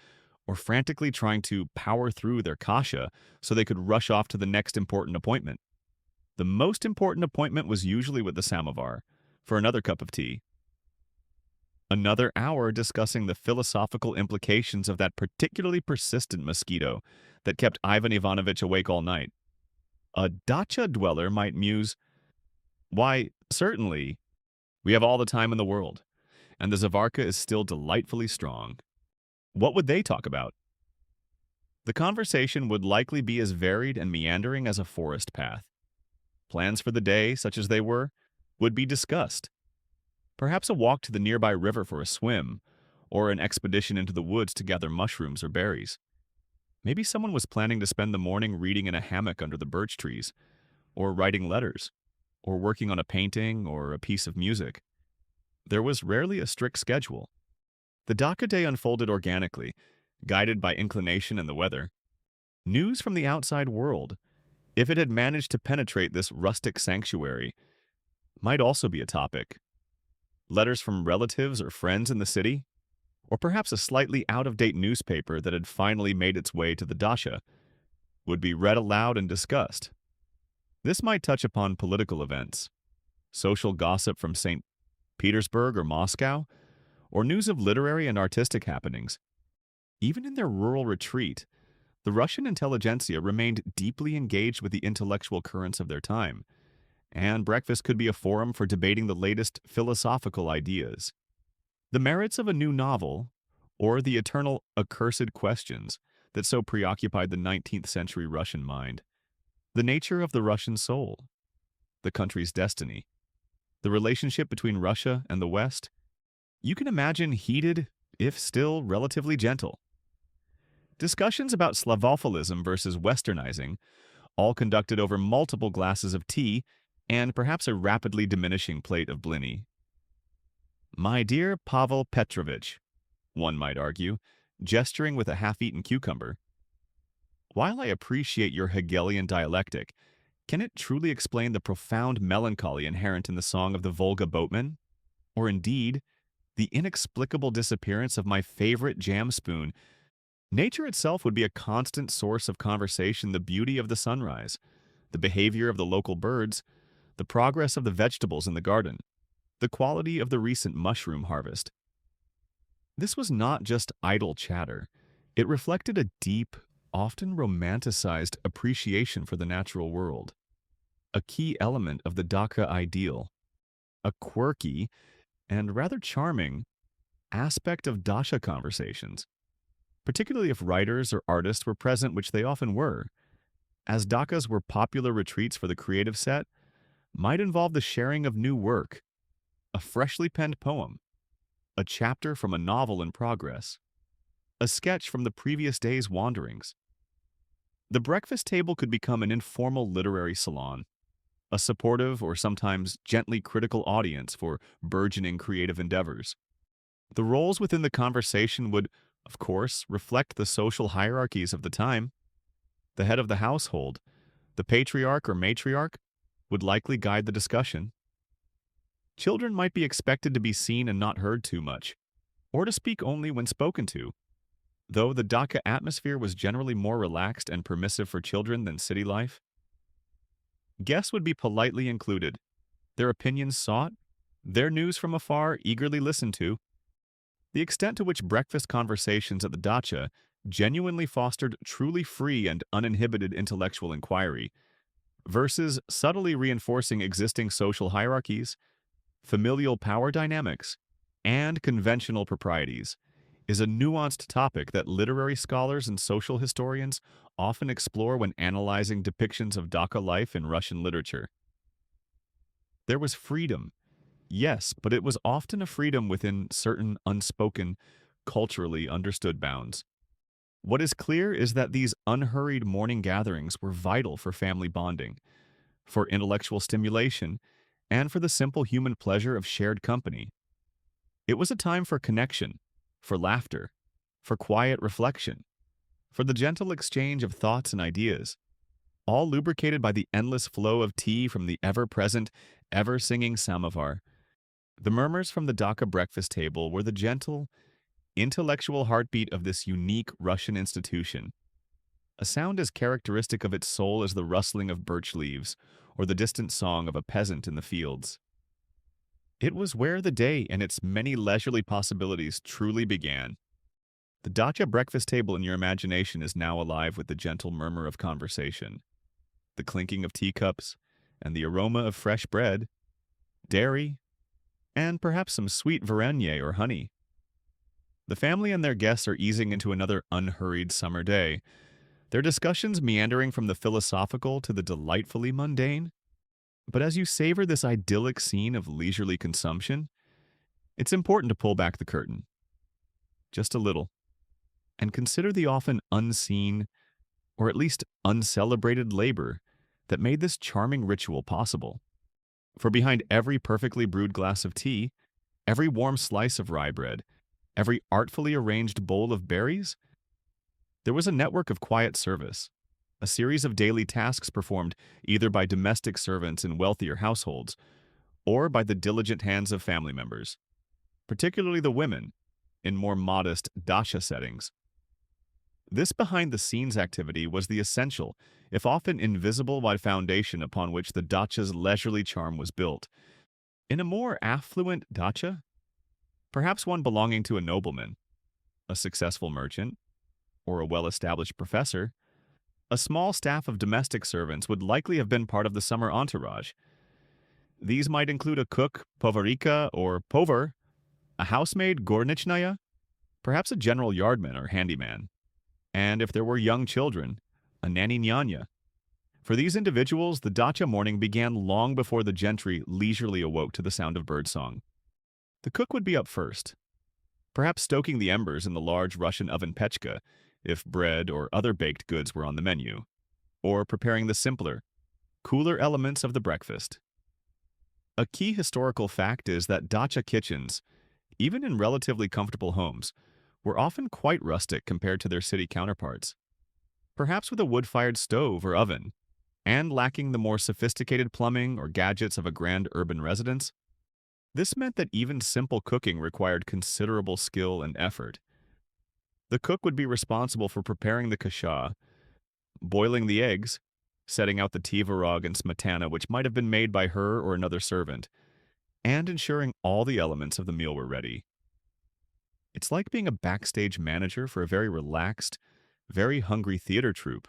S1: or frantically trying to power through their kasha so they could rush off to the next important appointment. The most important appointment was usually with the samovar, for another cup of tea. Another hour discussing the philosophical implications of that particularly persistent mosquito that kept Ivan Ivanovich awake all night. A dacha dweller might muse, "Why, certainly, we have all the time in the world, and the Zavarka is still delightfully strong." What would they talk about? The conversation would likely be as varied and meandering as a forest path. Plans for the day, such as they were, would be discussed. Perhaps a walk to the nearby river for a swim, or an expedition into the woods to gather mushrooms or berries. Maybe someone was planning to spend the morning reading in a hammock under the birch trees, or writing letters, or working on a painting or a piece of music. There was rarely a strict schedule. The dacha day unfolded organically, guided by inclination and the weather. News from the outside world, if it had managed to penetrate this rustic sanctuary, might also be a topic. Letters from relatives or friends in the city, or perhaps a slightly out-of-date newspaper that had finally made its way to the dacha, would be read aloud and discussed. This might touch upon political events, social gossip from St. Petersburg or Moscow, or news of literary and artistic happenings. Even in their rural retreat, the Russian intelligentsia remained deeply engaged with the intellectual currents of their time, and breakfast could be a forum for debating the latest philosophical ideas. The merits of a new novel, or the eternal accursed questions that so preoccupied the 19th century Russian mind. The nature of the Russian soul, the country's destiny, the relationship between Russia and the West. You can imagine heated, if still relatively gentle. Discussions about Slavophilism versus Westernizing, all conducted over multiple glasses of tea and perhaps a rapidly diminishing plate of blini. My dear Pavel Petrovitch, one might argue, gesturing with a half-eaten cucumber, while I appreciate your Hegelian dialectic, can it truly explain the profound melancholy inherent in the song of the Volga boatman? Or indeed, the inexplicable disappearance of my favorite jam spoon? Nature itself would be a constant source of conversation: the beauty of the sunrise, the behavior of the local birds, the progress of the vegetables in the garden, the quality of the recent mushroom harvest. This was not just idle chatter. It reflected a deep, often romanticized appreciation for the natural world, a key element of the Dacha ideal, a quirky and rather charming aspect of Dacha conversations, particularly if writers or artists were present, which they often were, as Dachas were popular retreats for the creative set, might involve the sharing of new work, a freshly penned poem, a chapter from a novel in progress, a sketch from the previous day's wanderings. The breakfast table could become an informal literary salon, a supportive or sometimes gently critical audience for burgeoning creative endeavors. The roles within the conversation would, of course, reflect the social hierarchies of the time. The head of the household, the patriarch or matriarch, would likely guide the discussion. Children might be expected to be seen and not heard too much, or to speak only when spoken to, though the Dacha atmosphere was generally more relaxed and permissive for children than city life. Guests would be politely included, their opinions sought, their news from afar eagerly listened to. The extent to which breakfast conversations at the Dacha genuinely fostered truly free and uninhibited intellectual inquiry, versus subtly reinforcing existing social hierarchies, familial power dynamics, and conventional proprieties, is a nuanced topic that literary scholars and social historians often explore when analyzing depictions of Dacha life in Russian literature. There was freedom, yes, but it was often a freedom within certain unspoken, culturally understood bounds. What is clear is that these unhurried morning gatherings were vital for family bonding, for intellectual stimulation, and for the simple human pleasure of shared company. It was a time for connection, for laughter, for quiet reflection, for the gentle exchange of thoughts and ideas, all lubricated by the endless flow of tea from the ever-present, ever-singing samovar. The murmurs from the Dacha breakfast table were the gentle, intellectual heartbeat of this unique Russian institution, a sound as characteristic of its soul as the rustling of birch leaves or the distant song of a peasant in the fields. It was where the day and its many leisurely possibilities truly began. The Dacha breakfast table in your imagination is now alive with the gentle murmur of conversation, the clinking of teacups, and the aroma of fresh bread, dairy, and perhaps some sweet varenye or honey. The family and their guests are easing into another unhurried summer day, their discussions meandering from the philosophical to the delightfully mundane. But as you savor this idyllic scene of leisurely consumption, it's important to pull back the curtain, just a little, and consider the often unseen, or at least uncelebrated labor that made this charming ritual possible. For behind every perfectly brewed glass of tea, every warm slice of rye bread, every artfully arranged bowl of berries, there was a network of quiet service, a series of daily tasks performed either by domestic servants in wealthier households or by the diligent hands of family members, particularly the women, in more modest dacha settings. This behind-the-scenes activity was the essential, if often invisible, foundation upon which the dacha's leisurely charm was built. In a more affluent dacha, perhaps one belonging to a nobleman, a successful merchant, or a well-established professor, a small staff of domestic servants would likely have been part of the summer entourage. These might include a cook, povarika, or povar, a housemaid, gornichnaya, perhaps a general yardman or handyman, And if there were young children, a nanny nyanya. For these individuals, the dacha morning began long before the gentry leisurely awoke to the sound of birdsong. The cook would be up first, perhaps stoking the embers in the large Russian oven pechka if bread or other baked goods were on the menu, or preparing the simpler, cooler elements of the breakfast. A key historical fact is that dacha kitchens, even in relatively comfortable homes, were often quite rustic compared to their city counterparts, perhaps with a wood-fired stove or oven, and lacking the more sophisticated plumbing or gadgets of a grand urban residence. This meant that even simple cooking required considerable skill and effort. The cook would be responsible for preparing the kasha, boiling the eggs, setting out the tvorog and smetana which might have been made by her or another servant, and ensuring all the elements of the meal were ready. It's like being a backstage manager for a very relaxed, very hungry theater troupe.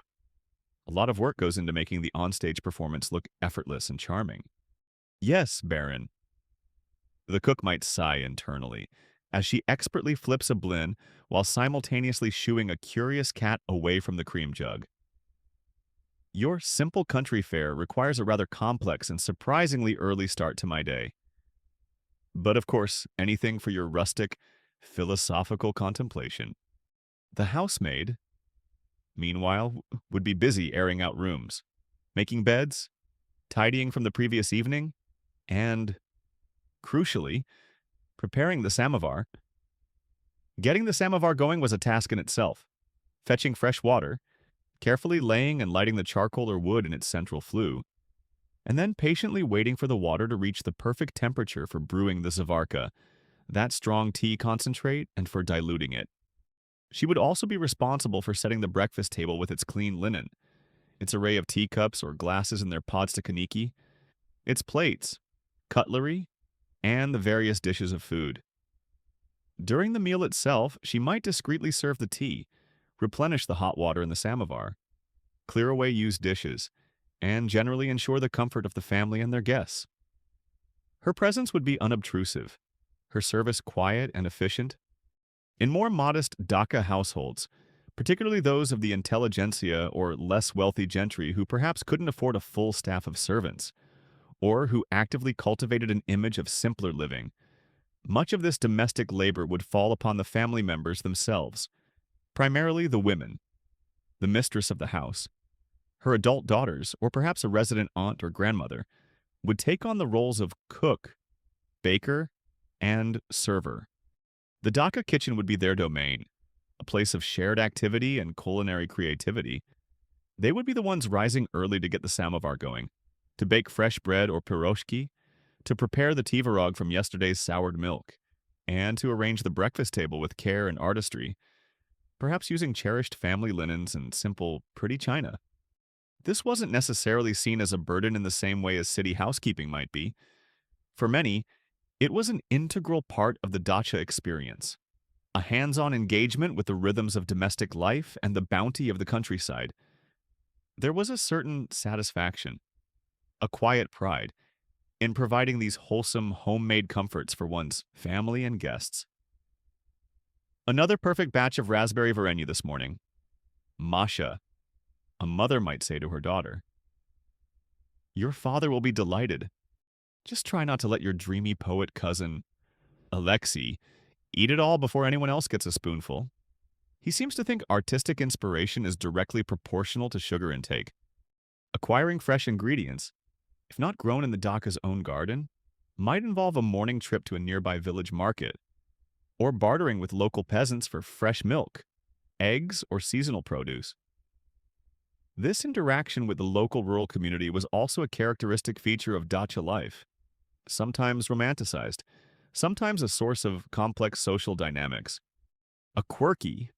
S1: A lot of work goes into making the onstage performance look effortless and charming. Yes, Baron. The cook might sigh internally, as she expertly flips a blin while simultaneously shooing a curious cat away from the cream jug. Your simple country fare requires a rather complex and surprisingly early start to my day. But of course, anything for your rustic, philosophical contemplation. The housemaid, meanwhile, would be busy airing out rooms, making beds, tidying from the previous evening, and, crucially, preparing the samovar. Getting the samovar going was a task in itself. Fetching fresh water, carefully laying and lighting the charcoal or wood in its central flue, and then patiently waiting for the water to reach the perfect temperature for brewing the zavarka, that strong tea concentrate, and for diluting it. She would also be responsible for setting the breakfast table with its clean linen, its array of teacups or glasses in their podstakaniki, its plates, cutlery, and the various dishes of food. During the meal itself, she might discreetly serve the tea, replenish the hot water in the samovar, clear away used dishes, and generally ensure the comfort of the family and their guests. Her presence would be unobtrusive, her service quiet and efficient. In more modest Dacha households, particularly those of the intelligentsia or less wealthy gentry who perhaps couldn't afford a full staff of servants, or who actively cultivated an image of simpler living, much of this domestic labor would fall upon the family members themselves, primarily the women, the mistress of the house. Her adult daughters, or perhaps a resident aunt or grandmother, would take on the roles of cook, baker, and server. The Dacha kitchen would be their domain, a place of shared activity and culinary creativity. They would be the ones rising early to get the samovar going, to bake fresh bread or piroshki, to prepare the tvorog from yesterday's soured milk, and to arrange the breakfast table with care and artistry, perhaps using cherished family linens and simple, pretty china. This wasn't necessarily seen as a burden in the same way as city housekeeping might be. For many, it was an integral part of the dacha experience, a hands-on engagement with the rhythms of domestic life and the bounty of the countryside. There was a certain satisfaction, a quiet pride, in providing these wholesome, homemade comforts for one's family and guests. Another perfect batch of raspberry varenyi this morning. Masha, a mother might say to her daughter. Your father will be delighted. Just try not to let your dreamy poet cousin, Alexei, eat it all before anyone else gets a spoonful. He seems to think artistic inspiration is directly proportional to sugar intake. Acquiring fresh ingredients, if not grown in the Dacha's own garden, might involve a morning trip to a nearby village market, or bartering with local peasants for fresh milk, eggs, or seasonal produce. This interaction with the local rural community was also a characteristic feature of dacha life, sometimes romanticized, sometimes a source of complex social dynamics. A quirky,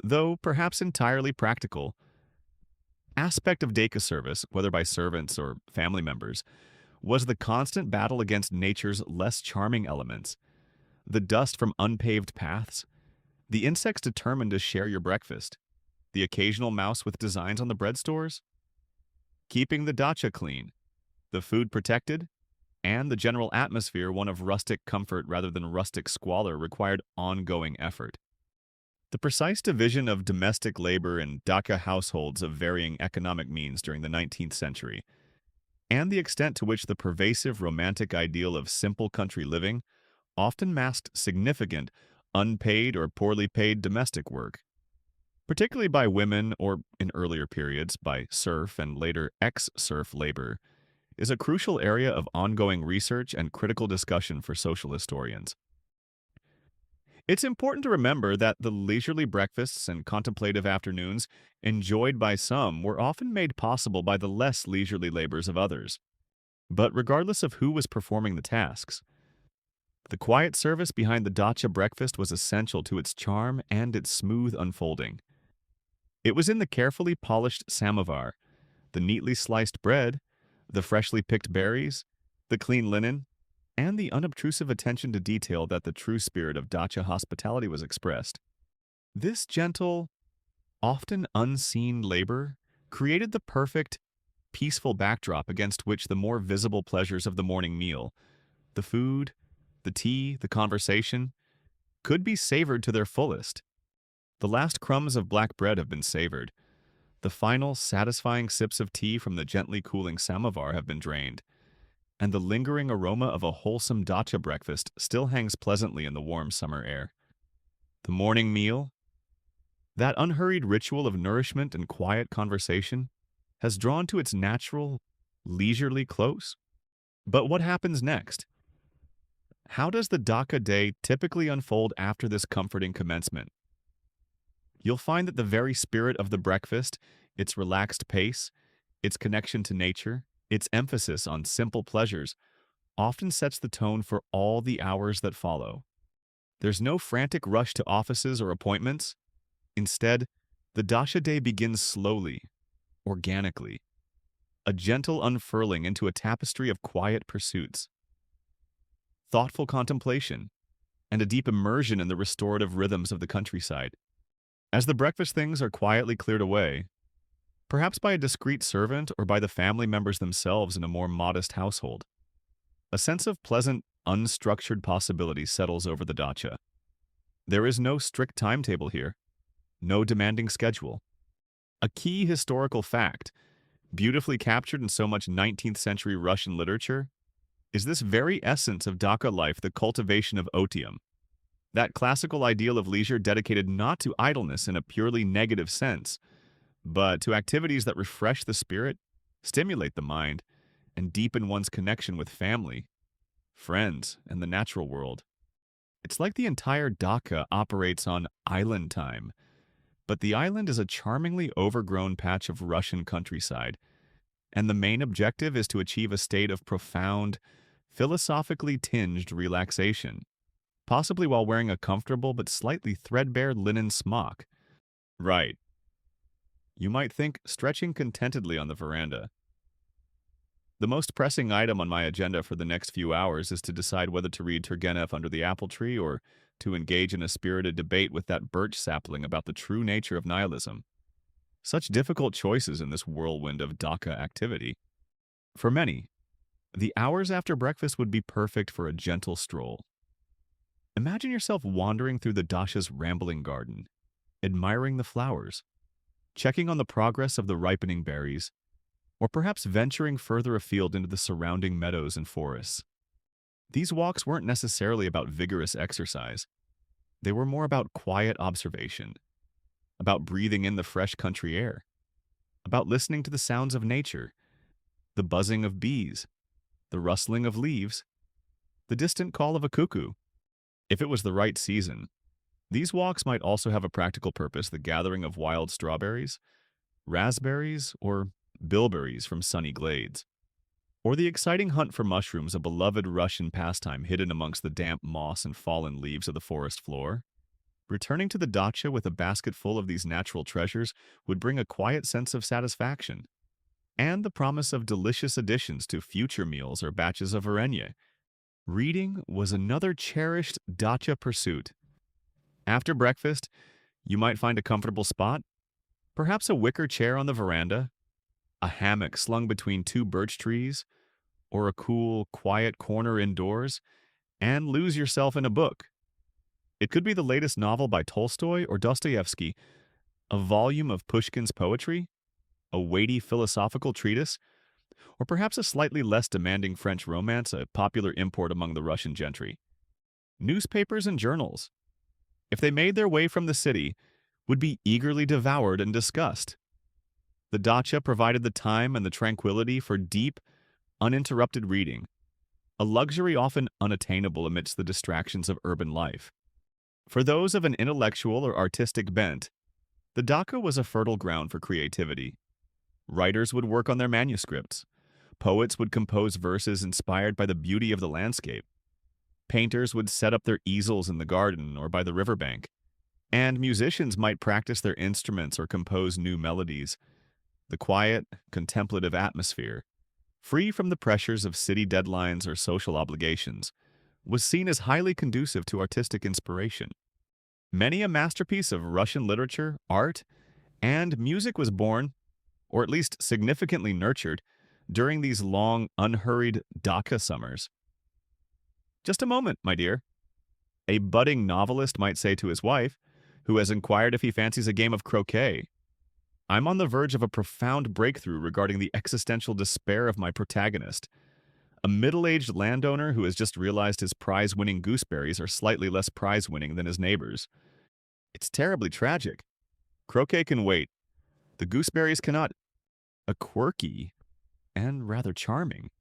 S1: though perhaps entirely practical, aspect of dacha service, whether by servants or family members, was the constant battle against nature's less charming elements, the dust from unpaved paths, the insects determined to share your breakfast, the occasional mouse with designs on the bread stores. Keeping the dacha clean, the food protected, and the general atmosphere one of rustic comfort rather than rustic squalor required ongoing effort. The precise division of domestic labor in Dacha households of varying economic means during the 19th century, and the extent to which the pervasive romantic ideal of simple country living often masked significant, unpaid or poorly paid domestic work, particularly by women or, in earlier periods, by serf and later ex-serf labor, is a crucial area of ongoing research and critical discussion for social historians. It's important to remember that the leisurely breakfasts and contemplative afternoons enjoyed by some were often made possible by the less leisurely labors of others. But regardless of who was performing the tasks, the quiet service behind the dacha breakfast was essential to its charm and its smooth unfolding. It was in the carefully polished samovar, the neatly sliced bread, the freshly picked berries, the clean linen, and the unobtrusive attention to detail that the true spirit of dacha hospitality was expressed. This gentle, often unseen labor created the perfect, peaceful backdrop against which the more visible pleasures of the morning meal, the food, the tea, the conversation, could be savored to their fullest. The last crumbs of black bread have been savored. The final, satisfying sips of tea from the gently cooling samovar have been drained, and the lingering aroma of a wholesome dacha breakfast still hangs pleasantly in the warm summer air. The morning meal, that unhurried ritual of nourishment and quiet conversation, has drawn to its natural, leisurely close. But what happens next? How does the dacha day typically unfold after this comforting commencement? You'll find that the very spirit of the breakfast, its relaxed pace, its connection to nature, its emphasis on simple pleasures, often sets the tone for all the hours that follow. There's no frantic rush to offices or appointments. Instead, the dacha day begins slowly, organically, a gentle unfurling into a tapestry of quiet pursuits, thoughtful contemplation, and a deep immersion in the restorative rhythms of the countryside. As the breakfast things are quietly cleared away, perhaps by a discreet servant or by the family members themselves in a more modest household, a sense of pleasant, unstructured possibility settles over the dacha. There is no strict timetable here, no demanding schedule. A key historical fact, beautifully captured in so much 19th century Russian literature, is this very essence of dacha life, the cultivation of otium. That classical ideal of leisure dedicated not to idleness in a purely negative sense, but to activities that refresh the spirit, stimulate the mind, and deepen one's connection with family, friends, and the natural world. It's like the entire dacha operates on island time, but the island is a charmingly overgrown patch of Russian countryside, and the main objective is to achieve a state of profound, philosophically tinged relaxation, possibly while wearing a comfortable but slightly threadbare linen smock. Right. You might think stretching contentedly on the veranda. The most pressing item on my agenda for the next few hours is to decide whether to read Turgenev Under the Apple Tree or to engage in a spirited debate with that birch sapling about the true nature of nihilism. Such difficult choices in this whirlwind of dacha activity. For many, the hours after breakfast would be perfect for a gentle stroll. Imagine yourself wandering through the dacha's rambling garden, admiring the flowers, checking on the progress of the ripening berries, or perhaps venturing further afield into the surrounding meadows and forests. These walks weren't necessarily about vigorous exercise. They were more about quiet observation, about breathing in the fresh country air, about listening to the sounds of nature, the buzzing of bees, the rustling of leaves, the distant call of a cuckoo. If it was the right season, these walks might also have a practical purpose: the gathering of wild strawberries, raspberries, or bilberries from sunny glades, or the exciting hunt for mushrooms, a beloved Russian pastime hidden amongst the damp moss and fallen leaves of the forest floor. Returning to the dacha with a basket full of these natural treasures would bring a quiet sense of satisfaction, and the promise of delicious additions to future meals or batches of varenye. Reading was another cherished dacha pursuit. After breakfast, you might find a comfortable spot, perhaps a wicker chair on the veranda, a hammock slung between two birch trees, or a cool, quiet corner indoors, and lose yourself in a book. It could be the latest novel by Tolstoy or Dostoevsky, a volume of Pushkin's poetry, a weighty philosophical treatise, or perhaps a slightly less demanding French romance, a popular import among the Russian gentry. Newspapers and journals, if they made their way from the city, would be eagerly devoured and discussed. The Dacha provided the time and the tranquility for deep, uninterrupted reading, a luxury often unattainable amidst the distractions of urban life. For those of an intellectual or artistic bent, the Dacha was a fertile ground for creativity. Writers would work on their manuscripts. Poets would compose verses inspired by the beauty of the landscape. Painters would set up their easels in the garden or by the riverbank. And musicians might practice their instruments or compose new melodies. The quiet, contemplative atmosphere, free from the pressures of city deadlines or social obligations, was seen as highly conducive to artistic inspiration. Many a masterpiece of Russian literature, art, and music was born, or at least significantly nurtured, during these long, unhurried Dacha summers. Just a moment, my dear, a budding novelist might say to his wife, who has inquired if he fancies a game of croquet. I'm on the verge of a profound breakthrough regarding the existential despair of my protagonist, a middle-aged landowner who has just realized his prize-winning gooseberries are slightly less prize-winning than his neighbors. It's terribly tragic. Croquet can wait. The gooseberries cannot. A quirky and rather charming.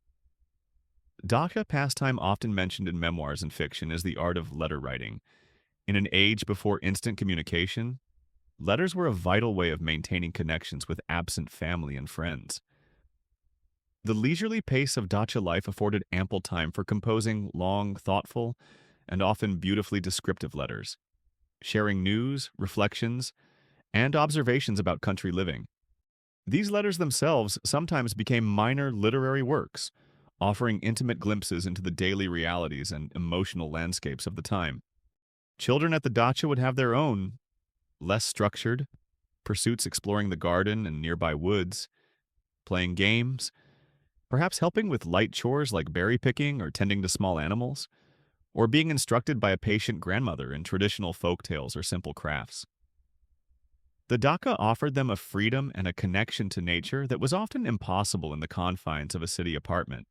S1: Dacha pastime often mentioned in memoirs and fiction is the art of letter writing. In an age before instant communication, letters were a vital way of maintaining connections with absent family and friends. The leisurely pace of Dacha life afforded ample time for composing long, thoughtful, and often beautifully descriptive letters, sharing news, reflections, and observations about country living. These letters themselves sometimes became minor literary works, offering intimate glimpses into the daily realities and emotional landscapes of the time. Children at the Dacha would have their own, less structured, pursuits exploring the garden and nearby woods, playing games, perhaps helping with light chores like berry picking or tending to small animals, or being instructed by a patient grandmother in traditional folk tales or simple crafts. The Dacha offered them a freedom and a connection to nature that was often impossible in the confines of a city apartment.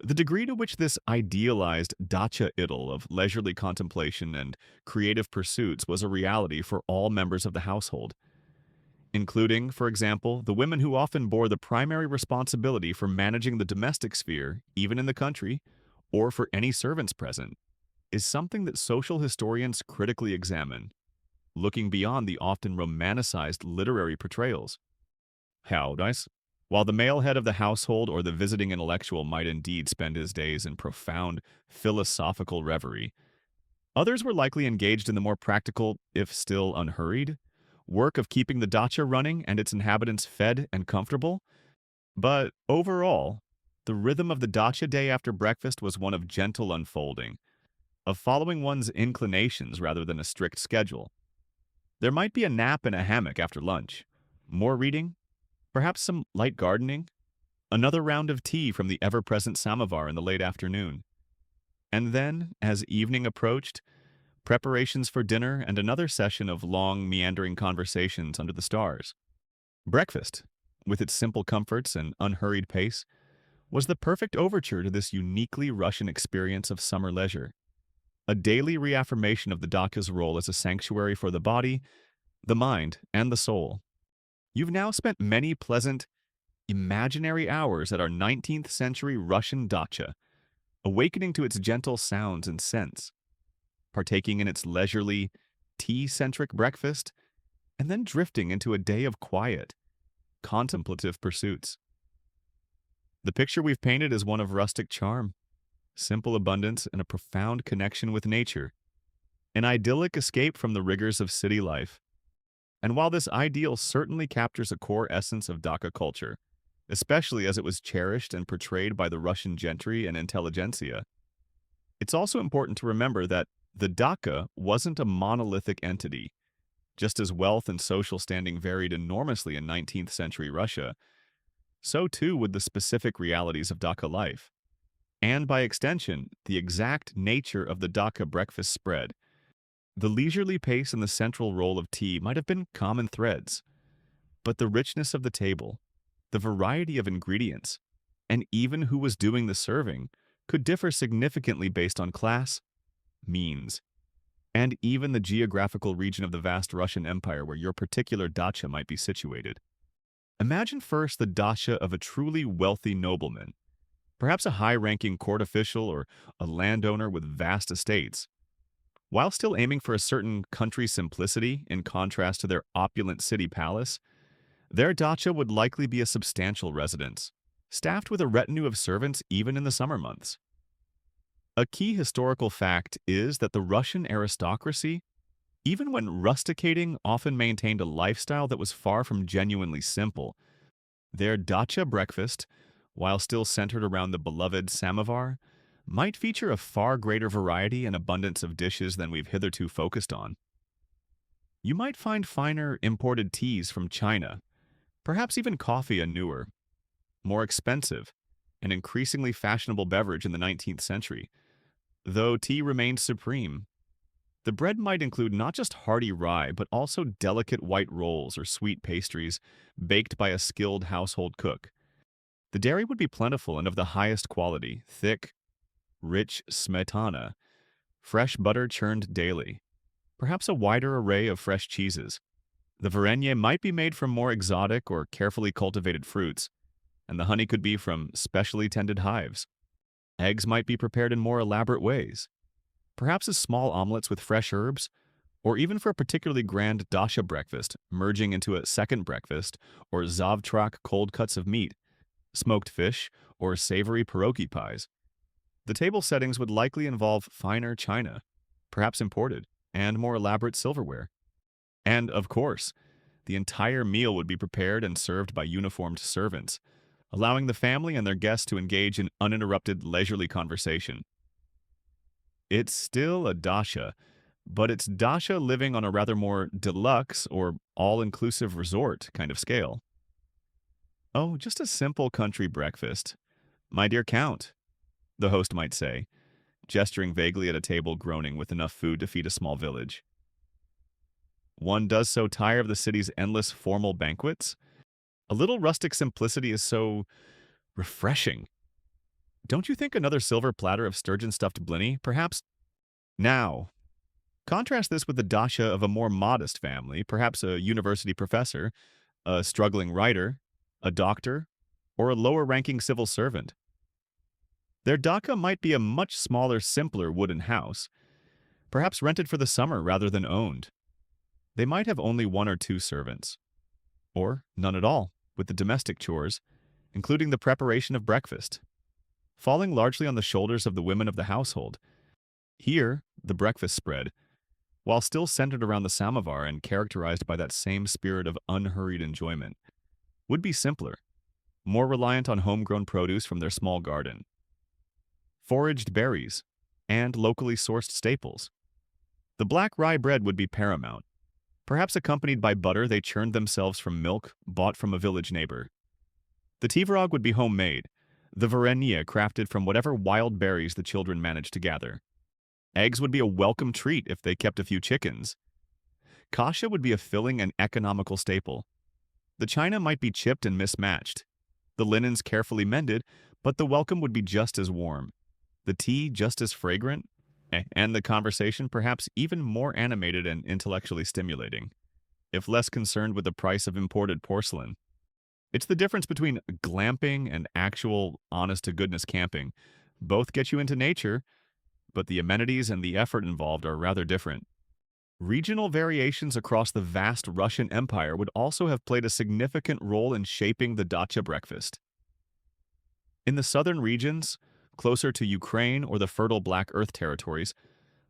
S1: The degree to which this idealized dacha idyll of leisurely contemplation and creative pursuits was a reality for all members of the household, including, for example, the women who often bore the primary responsibility for managing the domestic sphere, even in the country, or for any servants present, is something that social historians critically examine, looking beyond the often romanticized literary portrayals. How nice. While the male head of the household or the visiting intellectual might indeed spend his days in profound philosophical reverie, others were likely engaged in the more practical, if still unhurried, work of keeping the dacha running and its inhabitants fed and comfortable. But overall, the rhythm of the dacha day after breakfast was one of gentle unfolding, of following one's inclinations rather than a strict schedule. There might be a nap in a hammock after lunch, more reading, perhaps some light gardening, another round of tea from the ever-present samovar in the late afternoon. And then, as evening approached, preparations for dinner and another session of long, meandering conversations under the stars. Breakfast, with its simple comforts and unhurried pace, was the perfect overture to this uniquely Russian experience of summer leisure, a daily reaffirmation of the Dacha's role as a sanctuary for the body, the mind, and the soul. You've now spent many pleasant, imaginary hours at our 19th century Russian dacha, awakening to its gentle sounds and scents, partaking in its leisurely, tea-centric breakfast, and then drifting into a day of quiet, contemplative pursuits. The picture we've painted is one of rustic charm, simple abundance, and a profound connection with nature, an idyllic escape from the rigors of city life. And while this ideal certainly captures a core essence of Dacha culture, especially as it was cherished and portrayed by the Russian gentry and intelligentsia, it's also important to remember that the Dacha wasn't a monolithic entity. Just as wealth and social standing varied enormously in 19th century Russia, so too would the specific realities of Dacha life, and by extension, the exact nature of the Dacha breakfast spread, The leisurely pace and the central role of tea might have been common threads, but the richness of the table, the variety of ingredients, and even who was doing the serving could differ significantly based on class, means, and even the geographical region of the vast Russian Empire where your particular dacha might be situated. Imagine first the dacha of a truly wealthy nobleman, perhaps a high-ranking court official or a landowner with vast estates. While still aiming for a certain country simplicity in contrast to their opulent city palace, their dacha would likely be a substantial residence, staffed with a retinue of servants even in the summer months. A key historical fact is that the Russian aristocracy, even when rusticating, often maintained a lifestyle that was far from genuinely simple. Their dacha breakfast, while still centered around the beloved samovar, might feature a far greater variety and abundance of dishes than we've hitherto focused on. You might find finer imported teas from China, perhaps even coffee, a newer, more expensive, and increasingly fashionable beverage in the 19th century. Though tea remained supreme, the bread might include not just hearty rye, but also delicate white rolls or sweet pastries baked by a skilled household cook. The dairy would be plentiful and of the highest quality, thick, rich smetana, fresh butter churned daily, perhaps a wider array of fresh cheeses. The varenye might be made from more exotic or carefully cultivated fruits, and the honey could be from specially tended hives. Eggs might be prepared in more elaborate ways, perhaps as small omelets with fresh herbs, or even for a particularly grand dacha breakfast, merging into a second breakfast, or zavtrak cold cuts of meat, smoked fish, or savory pierogi pies. The table settings would likely involve finer china, perhaps imported, and more elaborate silverware. And, of course, the entire meal would be prepared and served by uniformed servants, allowing the family and their guests to engage in uninterrupted, leisurely conversation. It's still a dacha, but it's dacha living on a rather more deluxe or all-inclusive resort kind of scale. Oh, just a simple country breakfast. My dear Count, the host might say, gesturing vaguely at a table groaning with enough food to feed a small village. One does so tire of the city's endless formal banquets. A little rustic simplicity is so refreshing. Don't you think another silver platter of sturgeon-stuffed blinny, perhaps? Now, contrast this with the dacha of a more modest family, perhaps a university professor, a struggling writer, a doctor, or a lower-ranking civil servant. Their dacha might be a much smaller, simpler wooden house, perhaps rented for the summer rather than owned. They might have only one or two servants, or none at all, with the domestic chores, including the preparation of breakfast, falling largely on the shoulders of the women of the household. Here, the breakfast spread, while still centered around the samovar and characterized by that same spirit of unhurried enjoyment, would be simpler, more reliant on homegrown produce from their small garden, foraged berries, and locally sourced staples. The black rye bread would be paramount, perhaps accompanied by butter they churned themselves from milk bought from a village neighbor. The tvorog would be homemade, the varenye crafted from whatever wild berries the children managed to gather. Eggs would be a welcome treat if they kept a few chickens. Kasha would be a filling and economical staple. The china might be chipped and mismatched, the linens carefully mended, but the welcome would be just as warm, the tea just as fragrant, and the conversation perhaps even more animated and intellectually stimulating, if less concerned with the price of imported porcelain. It's the difference between glamping and actual honest-to-goodness camping. Both get you into nature, but the amenities and the effort involved are rather different. Regional variations across the vast Russian Empire would also have played a significant role in shaping the dacha breakfast. In the southern regions, closer to Ukraine or the fertile Black Earth territories,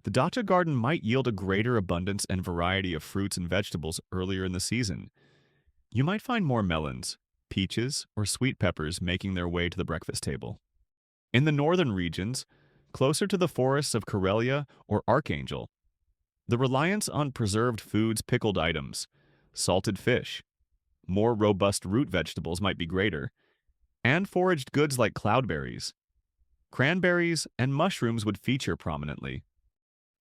S1: the dacha garden might yield a greater abundance and variety of fruits and vegetables earlier in the season. You might find more melons, peaches, or sweet peppers making their way to the breakfast table. In the northern regions, closer to the forests of Karelia or Archangel, the reliance on preserved foods, pickled items, salted fish, more robust root vegetables might be greater, and foraged goods like cloudberries, cranberries, and mushrooms would feature prominently.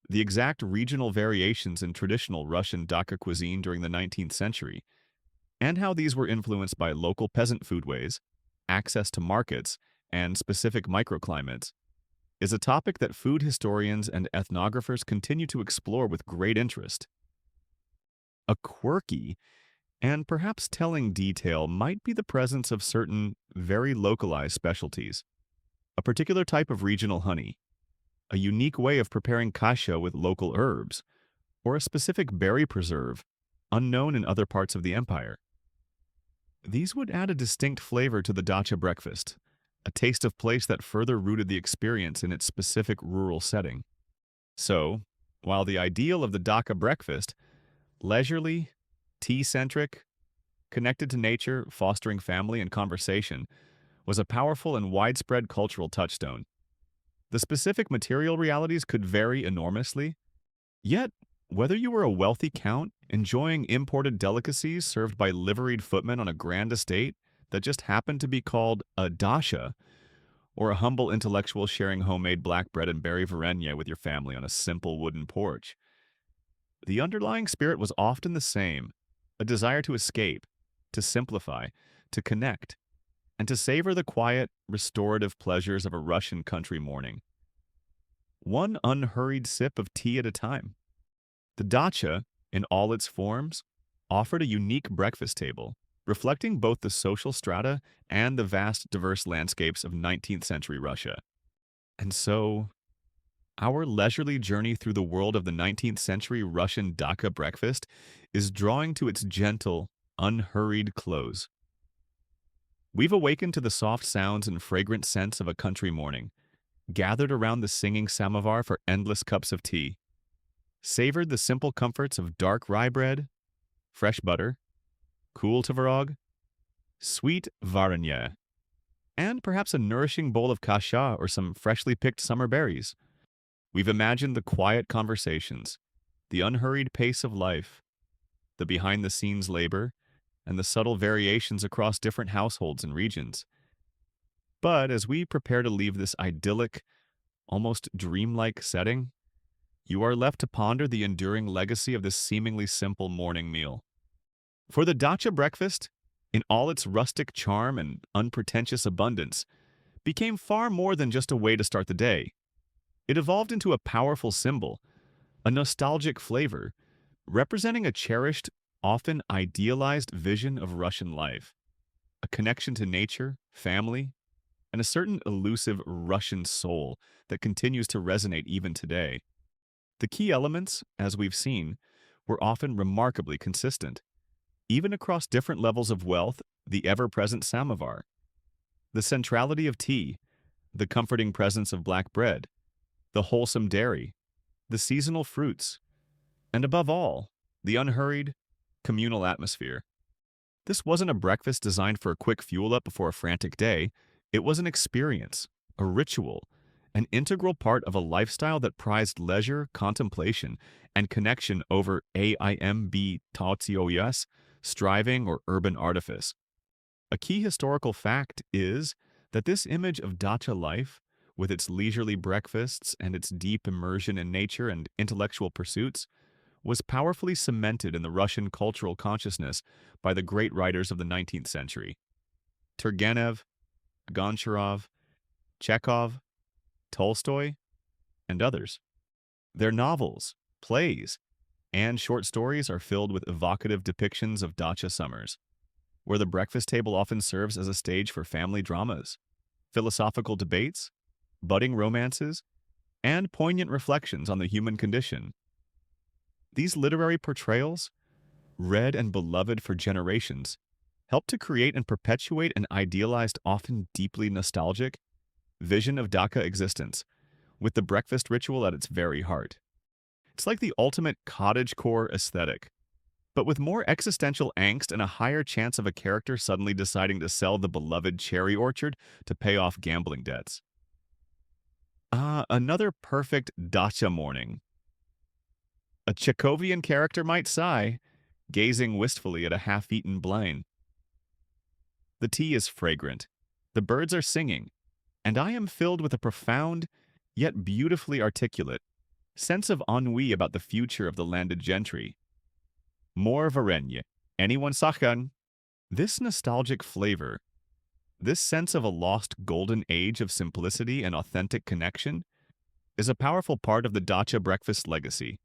S1: the exact regional variations in traditional Russian Dacha cuisine during the 19th century, and how these were influenced by local peasant foodways, access to markets, and specific microclimates, is a topic that food historians and ethnographers continue to explore with great interest. A quirky and perhaps telling detail might be the presence of certain very localized specialties, a particular type of regional honey, a unique way of preparing kasha with local herbs, or a specific berry preserve unknown in other parts of the empire. These would add a distinct flavor to the dacha breakfast, a taste of place that further rooted the experience in its specific rural setting. So, while the ideal of the dacha breakfast, leisurely, tea-centric, connected to nature, fostering family and conversation, was a powerful and widespread cultural touchstone, the specific material realities could vary enormously, yet whether you were a wealthy count enjoying imported delicacies served by liveried footmen on a grand estate that just happened to be called a dacha, or a humble intellectual sharing homemade black bread and berry varenye with your family on a simple wooden porch, the underlying spirit was often the same, a desire to escape, to simplify, to connect, and to savor the quiet, restorative pleasures of a Russian country morning. One unhurried sip of tea at a time. The dacha, in all its forms, offered a unique breakfast table, reflecting both the social strata and the vast, diverse landscapes of 19th century Russia. And so, our leisurely journey through the world of the 19th century Russian dacha breakfast is drawing to its gentle, unhurried close. We've awakened to the soft sounds and fragrant scents of a country morning, gathered around the singing samovar for endless cups of tea, savored the simple comforts of dark rye bread, fresh butter, cool tvarog, sweet varenye, and perhaps a nourishing bowl of kasha or some freshly picked summer berries. We've imagined the quiet conversations, the unhurried pace of life, the behind-the-scenes labor, and the subtle variations across different households and regions. But as we prepare to leave this idyllic, almost dreamlike setting, you are left to ponder the enduring legacy of this seemingly simple morning meal. For the dacha breakfast, in all its rustic charm and unpretentious abundance, became far more than just a way to start the day. It evolved into a powerful symbol, a nostalgic flavor, representing a cherished, often idealized vision of Russian life, a connection to nature, family, and a certain elusive Russian soul that continues to resonate even today. The key elements, as we've seen, were often remarkably consistent, even across different levels of wealth, the ever-present samovar, the centrality of tea, the comforting presence of black bread, the wholesome dairy, the seasonal fruits, and above all, the unhurried, communal atmosphere. This wasn't a breakfast designed for a quick fuel-up before a frantic day. It was an experience, a ritual, an integral part of a lifestyle that prized leisure, contemplation, and connection over AIMB taotsios, striving or urban artifice. A key historical fact is that this image of dacha life, with its leisurely breakfasts and its deep immersion in nature and intellectual pursuits, was powerfully cemented in the Russian cultural consciousness by the great writers of the 19th century. Turgenev, Goncharov, Chekhov, Tolstoy, and others. Their novels, plays, and short stories are filled with evocative depictions of dacha summers, where the breakfast table often serves as a stage for family dramas, philosophical debates, budding romances, and poignant reflections on the human condition. These literary portrayals, read and beloved for generations, help to create and perpetuate an idealized, often deeply nostalgic, vision of dacha existence, with the breakfast ritual at its very heart. It's like the ultimate cottagecore aesthetic, but with more existential angst and a higher chance of a character suddenly deciding to sell the beloved cherry orchard to pay off gambling debts. Another perfect dacha morning. A Chekhovian character might sigh, gazing wistfully at a half-eaten blind. The tea is fragrant, the birds are singing, and I am filled with a profound, yet beautifully articulate, sense of ennui about the future of the landed gentry. More varenye. Anyone sakan? This nostalgic flavor, this sense of a lost golden age of simplicity and authentic connection, is a powerful part of the Dacha breakfast legacy.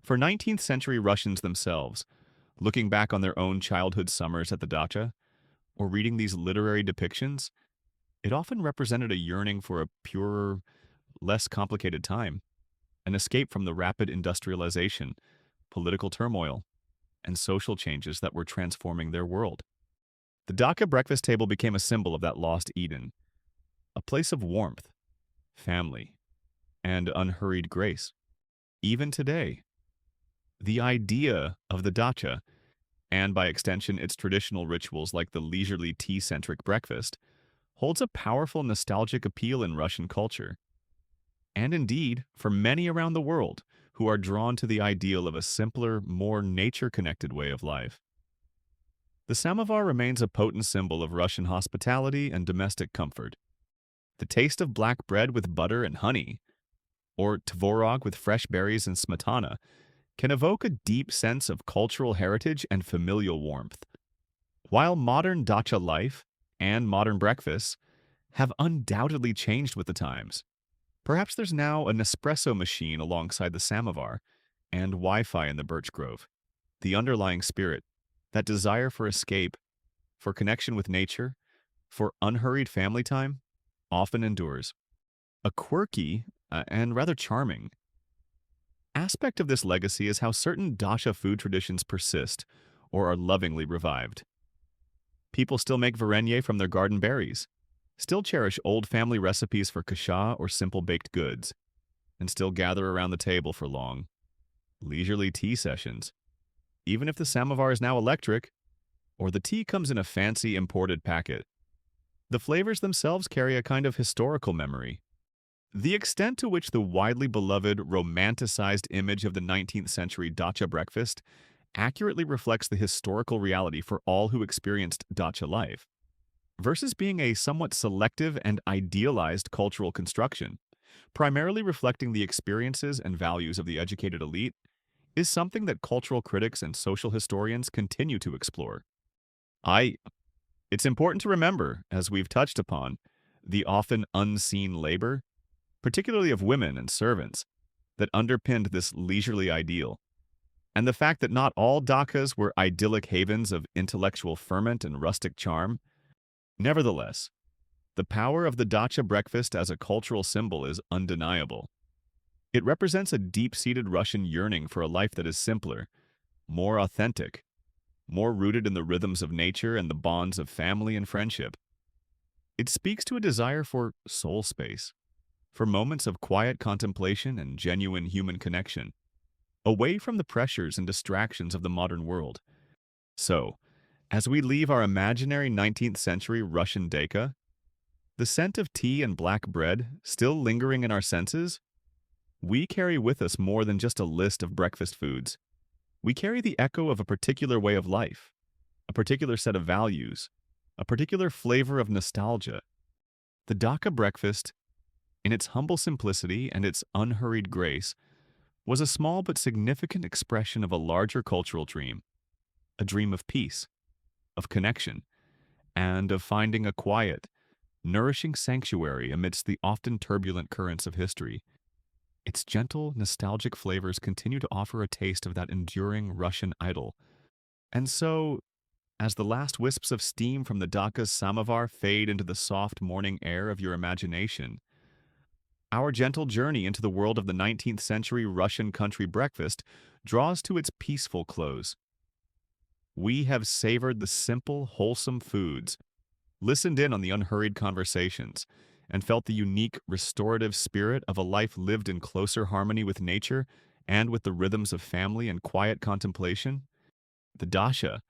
S1: For 19th century Russians themselves, looking back on their own childhood summers at the Dacha, or reading these literary depictions, it often represented a yearning for a purer, less complicated time, an escape from the rapid industrialization, political turmoil, and social changes that were transforming their world. The Dacha breakfast table became a symbol of that lost Eden, a place of warmth, family, and unhurried grace. Even today, the idea of the Dacha, and by extension its traditional rituals like the leisurely tea-centric breakfast, holds a powerful nostalgic appeal in Russian culture, and indeed for many around the world who are drawn to the ideal of a simpler, more nature-connected way of life. The samovar remains a potent symbol of Russian hospitality and domestic comfort. The taste of black bread with butter and honey, or tvorog with fresh berries and smetana, can evoke a deep sense of cultural heritage and familial warmth. While modern dacha life and modern breakfasts have undoubtedly changed with the times, perhaps there's now an espresso machine alongside the samovar and Wi-Fi in the birch grove. The underlying spirit, that desire for escape, for connection with nature, for unhurried family time, often endures. A quirky and rather charming aspect of this legacy is how certain dacha food traditions persist or are lovingly revived. People still make varenye from their garden berries, still cherish old family recipes for kasha or simple baked goods, and still gather around the table for long, leisurely tea sessions. Even if the samovar is now electric, or the tea comes in a fancy imported packet, the flavors themselves carry a kind of historical memory. The extent to which the widely beloved, romanticized image of the 19th century dacha breakfast accurately reflects the historical reality for all who experienced dacha life, versus being a somewhat selective and idealized cultural construction, primarily reflecting the experiences and values of the educated elite, is something that cultural critics and social historians continue to explore. It's important to remember, as we've touched upon, the often unseen labor, particularly of women and servants, that underpinned this leisurely ideal, and the fact that not all dachas were idyllic havens of intellectual ferment and rustic charm. Nevertheless, the power of the dacha breakfast as a cultural symbol is undeniable. It represents a deep-seated Russian yearning for a life that is simpler, more authentic, more rooted in the rhythms of nature and the bonds of family and friendship. It speaks to a desire for soul space, for moments of quiet contemplation and genuine human connection, away from the pressures and distractions of the modern world. So, as we leave our imaginary 19th century Russian Dacha, the scent of tea and black bread still lingering in our senses, we carry with us more than just a list of breakfast foods. We carry the echo of a particular way of life, a particular set of values, a particular flavor of nostalgia. The Dacha breakfast, in its humble simplicity and its unhurried grace, was a small but significant expression of a larger cultural dream, a dream of peace, of connection, and of finding a quiet, nourishing sanctuary amidst the often turbulent currents of history. Its gentle, nostalgic flavors continue to offer a taste of that enduring Russian idyll. And so, as the last wisps of steam from the Dacha's samovar fade into the soft morning air of your imagination, our gentle journey into the world of the 19th century Russian country breakfast draws to its peaceful close. We have savored the simple, wholesome foods, listened in on the unhurried conversations, and felt the unique, restorative spirit of a life lived in closer harmony with nature and with the rhythms of family and quiet contemplation. The Dacha,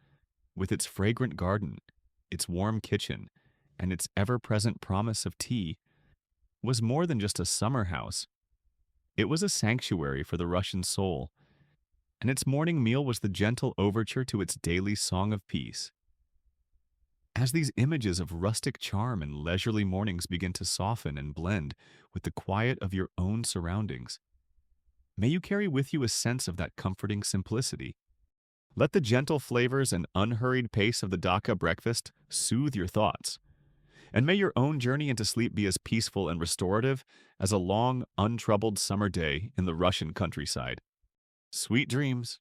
S1: with its fragrant garden, its warm kitchen, and its ever-present promise of tea, was more than just a summer house. It was a sanctuary for the Russian soul, and its morning meal was the gentle overture to its daily song of peace. As these images of rustic charm and leisurely mornings begin to soften and blend with the quiet of your own surroundings, May you carry with you a sense of that comforting simplicity. Let the gentle flavors and unhurried pace of the Dacha breakfast soothe your thoughts. And may your own journey into sleep be as peaceful and restorative as a long, untroubled summer day in the Russian countryside. Sweet dreams.